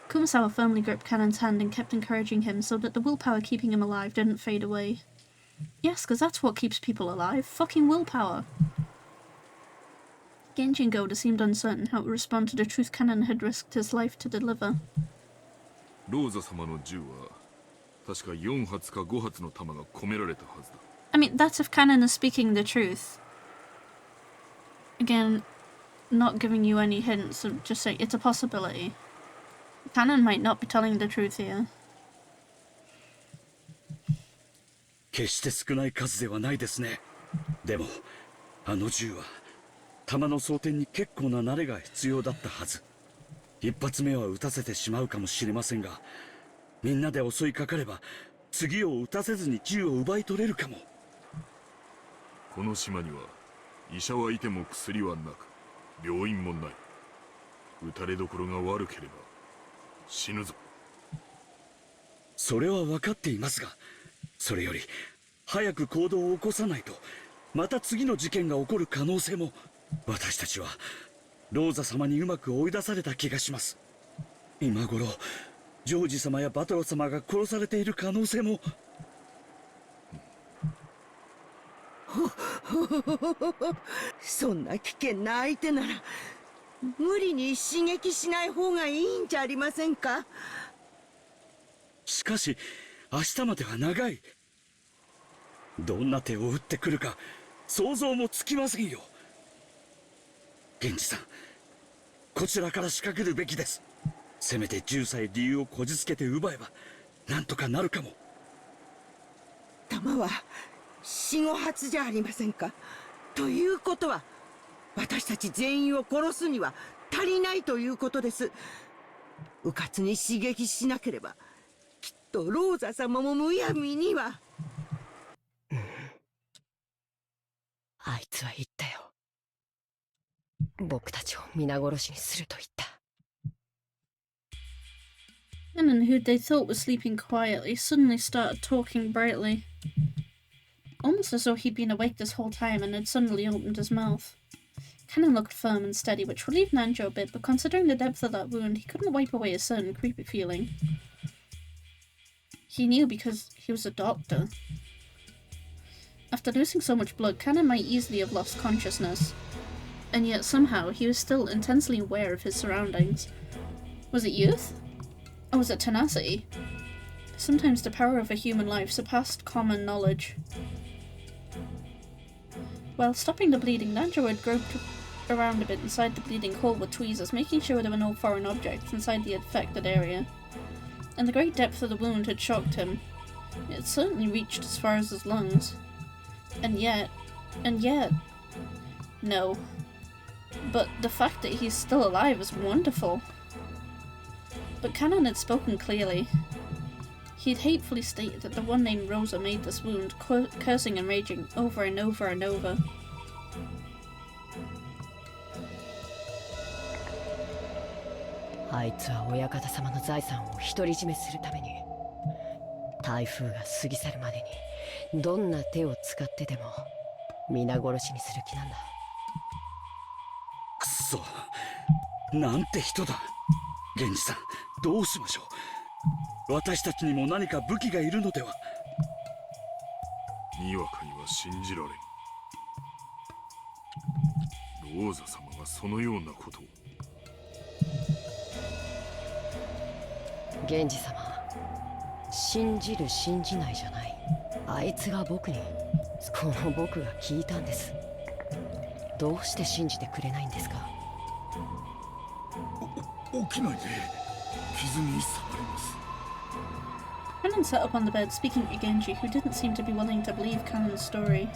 Kumasawa firmly gripped Cannon's hand and kept encouraging him so that the willpower keeping him alive didn't fade away. Yes, because that's what keeps people alive. Fucking willpower. Genji and Goda seemed uncertain how to respond to the truth Cannon had risked his life to deliver. ローザ様の銃は確か4発か5発の弾が込められたはずだ。I mean, that's if Cannon is speaking the truth. Again, not giving you any hints, of just saying it's a possibility. Cannon might not be telling the truth here. 決して少ない数ではないですね。でもあの銃は弾の装填に結構な慣れが必要だったはず。一発目は撃たせてしまうかもしれませんが、みんなで襲いかかれば次を撃たせずに銃を奪い取れるかも。この島には医者はいても薬はなく、病院もない。撃たれどころが悪ければ死ぬぞ。それは分かっていますが、それより早く行動を起こさないとまた次の事件が起こる可能性も。私たちはローザ様にうまく追い出された気がします。今頃ジョージ様やバトロ様が殺されている可能性も。そんな危険な相手なら無理に刺激しない方がいいんじゃありませんか？しかし明日までは長い。どんな手を打ってくるか想像もつきませんよ。源氏さん、こちらから仕掛けるべきです。せめて10歳理由をこじつけて奪えばなんとかなるかも。弾は4、5発じゃありませんか。ということは私たち全員を殺すには足りないということです。迂闊に刺激しなければきっとローザ様もむやみには。あいつは言ったよ。僕たちを皆殺しにすると言った。Cannon, who they thought was sleeping quietly, suddenly started talking brightly. Almost as though he'd been awake this whole time and had suddenly opened his mouth. Cannon looked firm and steady, which relieved Nanjo a bit, but considering the depth of that wound, he couldn't wipe away a certain creepy feeling. He knew because he was a doctor. After losing so much blood, Cannon might easily have lost consciousness. And yet somehow he was still intensely aware of his surroundings. Was it youth? Or was it tenacity? Sometimes the power of a human life surpassed common knowledge. While stopping the bleeding, Nanjo had groped around a bit inside the bleeding hole with tweezers, making sure there were no foreign objects inside the affected area. And the great depth of the wound had shocked him. It had certainly reached as far as his lungs. And yet... No. But the fact that he's still alive is wonderful. But Cannon had spoken clearly. He'd hatefully stated that the one named Rosa made this wound, cursing and raging over and over and over. あいつは親方様の財産を独り占めするために、台風が過ぎ去るまでにどんな手を使ってでも皆殺しにする気なんだ。くそ、なんて人だ。源氏さん、どうしましょう。私たちにも何か武器がいるのでは。にわかには信じられん。ローザ様がそのようなことを。源氏様、信じる信じないじゃない。あいつが僕に、この僕が聞いたんです。どうして信じてくれないんですか。起きないで、傷に触ります。Cannon sat up on the bed, speaking to Genji, who didn't seem to be willing to believe Cannon's story.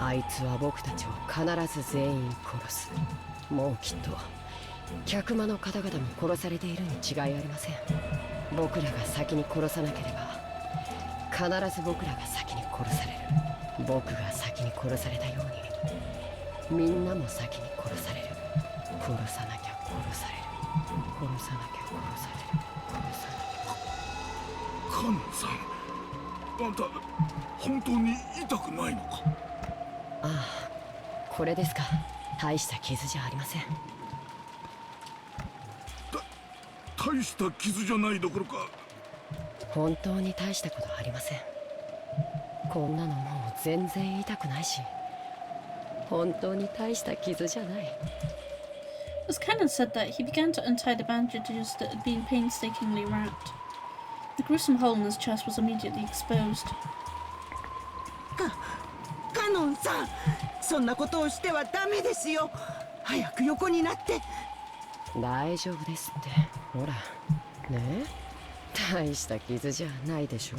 あいつは僕たちを必ず全員殺す。もうきっと客間の方々も殺されているに違いありません。僕らが先に殺さなければ必ず僕らが先に殺される。僕が先に殺されたようにみんなも先に殺される。殺さなきゃ殺される。殺さなきゃ殺される。殺さなきゃ。カノンさん、あんた本当に痛くないのか。ああ、これですか。大した傷じゃありません。大した傷じゃないどころか、本当に大したことありません。こんなのもう全然痛くないし、本当に大した傷じゃない。As Cannon said that, he began to untie the bandages that had been painstakingly wrapped. The gruesome hole in his chest was immediately exposed. カノンさん、そんなことをしてはダメですよ。早く横になって。大丈夫ですって。ほらねえ、大した傷じゃないでしょ。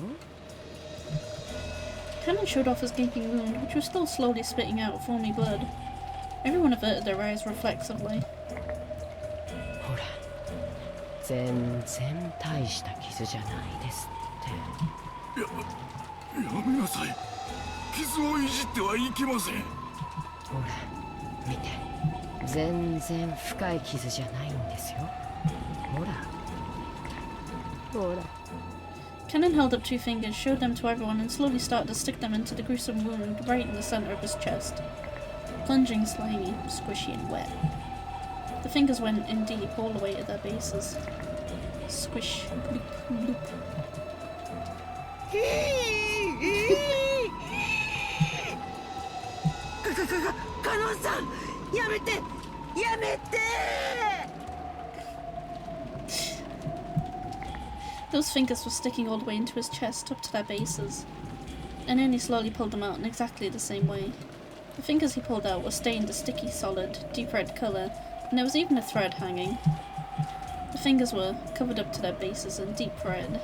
Cannon showed off his gaping wound, which was still slowly spitting out foamy blood. Everyone averted their eyes reflexively. ほら、全然大した傷じゃないですって。やめなさい。傷をいじってはいけません。ほら見て、全然深い傷じゃないんですよ。ほらほら。 Cannon held up two fingers, showed them to everyone, and slowly started to stick them into the gruesome wound right in the center of his chest. Plunging, slimy, squishy, and wet. The fingers went in deep all the way to their bases. Squish, bloop, bloop. カノンさん、やめてやめて。 Those fingers were sticking all the way into his chest, up to their bases. And then he slowly pulled them out in exactly the same way. The fingers he pulled out were stained a sticky, solid, deep red colour, and there was even a thread hanging. The fingers were covered up to their bases in deep red.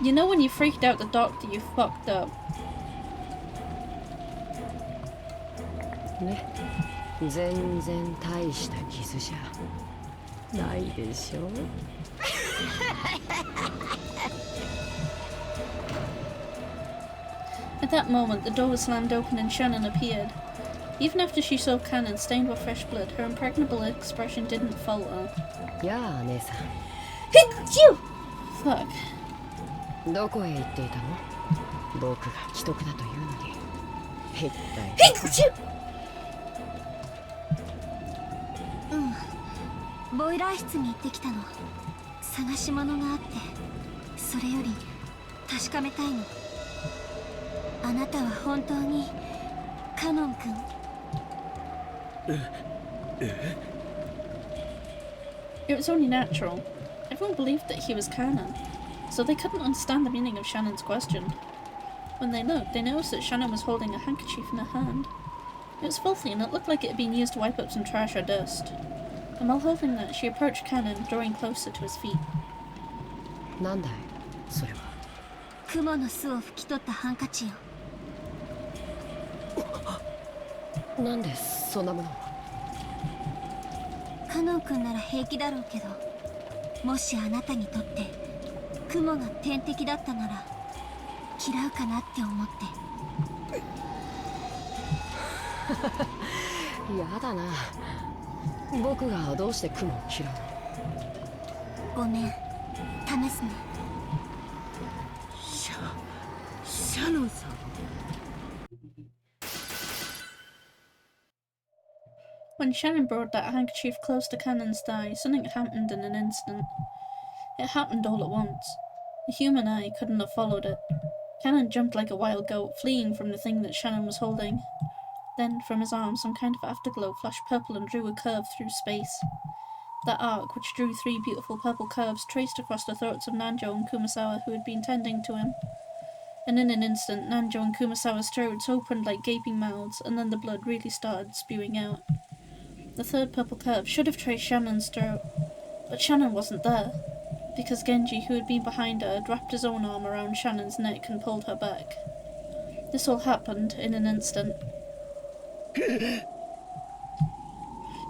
You know when you freaked out the doctor, you fucked up. ね、全然大した傷じゃないでしょ。At that moment, the door was slammed open and Shannon appeared. Even after she saw Cannon stained with fresh blood, her impregnable expression didn't falter. やあ、姉さん。Hit Fuck. どこへ行っていたの？僕が既得だというのに。一体。ボイラー室に行ってきたの。探し物があって、それより確かめたいの。あなたは本当にカノン君？It was only natural. Everyone believed that he was Cannon, so they couldn't understand the meaning of Shannon's question. When they looked, they noticed that Shannon was holding a handkerchief in her hand. It was filthy and it looked like it had been used to wipe up some trash or dust. And while holding that, she approached Cannon, drawing closer to his feet. なんだい、それは。クモの巣を拭き取ったハンカチよ。なんでそんなものを？カノン君なら平気だろうけど、もしあなたにとってクモが天敵だったなら嫌うかなって思って。やだな。僕がどうしてクモを嫌うの？ごめん、試すね。シャノンさん。When Shannon brought that handkerchief close to Cannon's thigh, something happened in an instant. It happened all at once. The human eye couldn't have followed it. Cannon jumped like a wild goat, fleeing from the thing that Shannon was holding. Then, from his arm, some kind of afterglow flashed purple and drew a curve through space. That arc, which drew 3 beautiful purple curves, traced across the throats of Nanjo and Kumasawa, who had been tending to him. And in an instant, Nanjo and Kumasawa's throats opened like gaping mouths, and then the blood really started spewing out. The third purple curve should have traced Shannon's throat, but Shannon wasn't there, because Genji, who had been behind her, had wrapped his own arm around Shannon's neck and pulled her back. This all happened in an instant.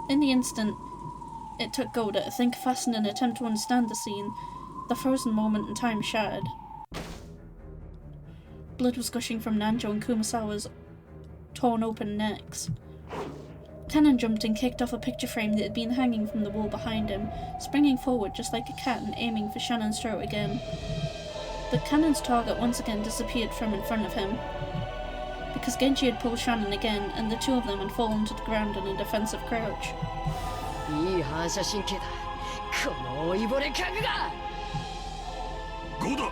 In the instant it took Goda to think fast in an attempt to understand the scene, the frozen moment in time shattered. Blood was gushing from Nanjo and Kumasawa's torn open necks. Cannon jumped and kicked off a picture frame that had been hanging from the wall behind him, springing forward just like a cat and aiming for Shannon's throat again. But Cannon's target once again disappeared from in front of him, because Genji had pulled Shannon again, and the two of them had fallen to the ground in a defensive crouch. いい反射神経だ。この老いぼれ家具が。ゴダ。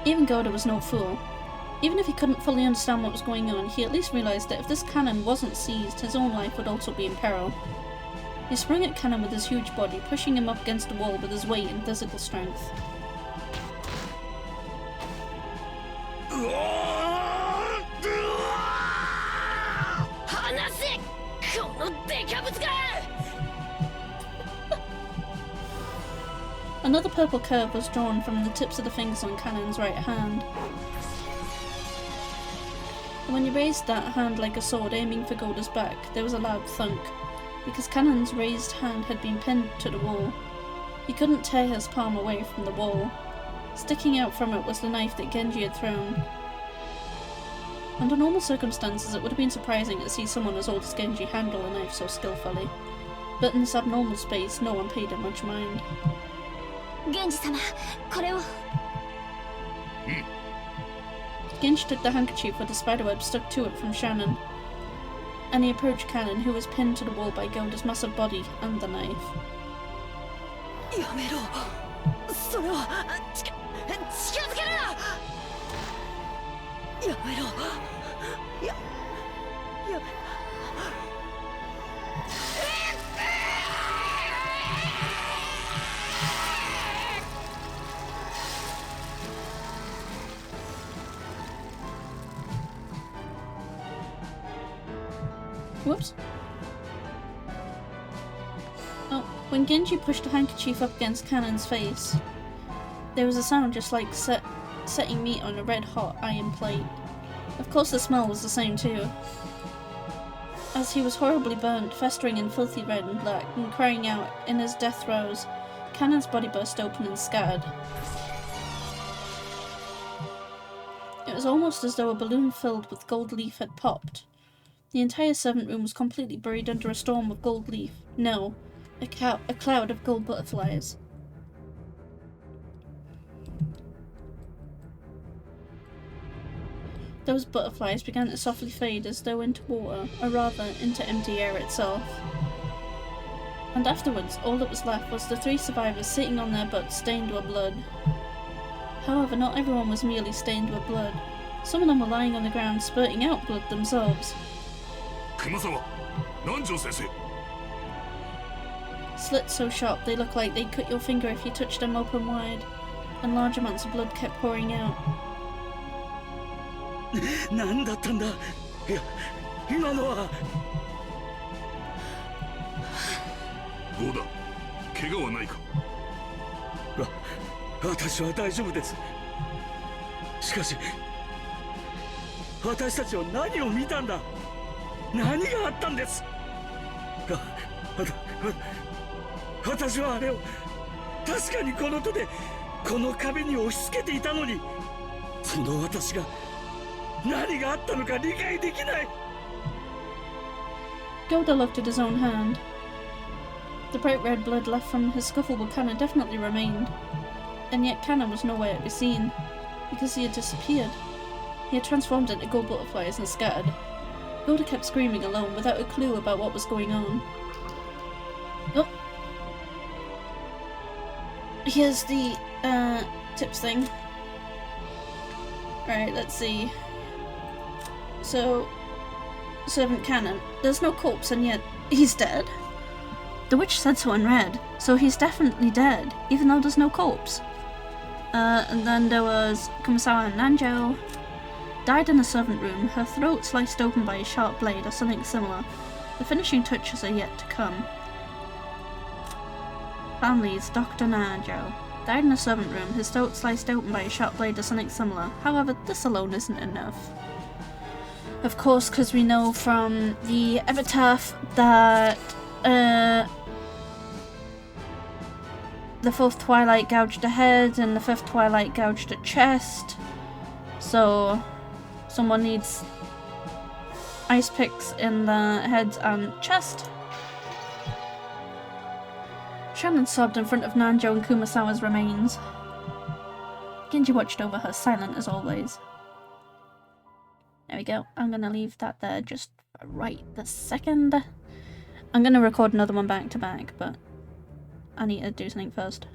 Even Goda was no fool. Even if he couldn't fully understand what was going on, he at least realised that if this cannon wasn't seized, his own life would also be in peril. He sprung at Cannon with his huge body, pushing him up against the wall with his weight and physical strength. Another purple curve was drawn from the tips of the fingers on Cannon's right hand. And when he raised that hand like a sword aiming for Goda's back, there was a loud thunk, because Cannon's raised hand had been pinned to the wall. He couldn't tear his palm away from the wall. Sticking out from it was the knife that Genji had thrown. Under normal circumstances, it would have been surprising to see someone as old as Genji handle a knife so skillfully. But in this abnormal space, no one paid it much mind. 源氏様、これを。Genji took the handkerchief with the spiderweb stuck to it from Shannon, and he approached Cannon, who was pinned to the wall by Goda's massive body and the knife. やめろ。それは近づけるな。やめろ。やめろ。Whoops. Oh, when Genji pushed a handkerchief up against Kanon's face, there was a sound just like setting meat on a red-hot iron plate. Of course the smell was the same too. As he was horribly burnt, festering in filthy red and black, and crying out in his death throes, Kanon's body burst open and scattered. It was almost as though a balloon filled with gold leaf had popped. The entire servant room was completely buried under a storm of gold leaf. No, a cloud of gold butterflies. Those butterflies began to softly fade as though into water, or rather, into empty air itself. And afterwards, all that was left was the 3 survivors sitting on their butts stained with blood. However, not everyone was merely stained with blood. Some of them were lying on the ground, spurting out blood themselves. Kumasawa, Nanjo sensei. Slits so sharp they looked like they'd cut your finger if you touched them open wide, and large amounts of blood kept pouring out. 何だったんだ。いや、今のは。どうだ、怪我はないか。私は大丈夫です。しかし、私たちは何を見たんだ。何があったんです。私はあれを確かにこの手でこの壁に押し付けていたのに、その私が何があったのか理解できない。Goda looked at his own hand. The bright red blood left from his scuffle with Kana definitely remained, and yet Kana was nowhere to be seen, because he had disappeared. He had transformed into gold butterflies and scattered. Goda kept screaming alone, without a clue about what was going on. Oh! Here's the, tips thing. Right, let's see. So, Servant Canon, there's no corpse and yet he's dead? The witch said so in red, so he's definitely dead, even though there's no corpse. And then there was Kumasawa Nanjo. Died in a servant room, her throat sliced open by a sharp blade or something similar. The finishing touches are yet to come. Families, Dr. Nanjo. Died in a servant room, his throat sliced open by a sharp blade or something similar. However, this alone isn't enough. Of course, because we know from the epitaph that the 4th Twilight gouged a head and the 5th Twilight gouged a chest. So someone needs ice picks in the head and chest. Shannon sobbed in front of Nanjo and Kumasawa's remains. Genji watched over her, silent as always. There we go. I'm gonna leave that there just right this second. I'm gonna record another one back to back, but I need to do something first.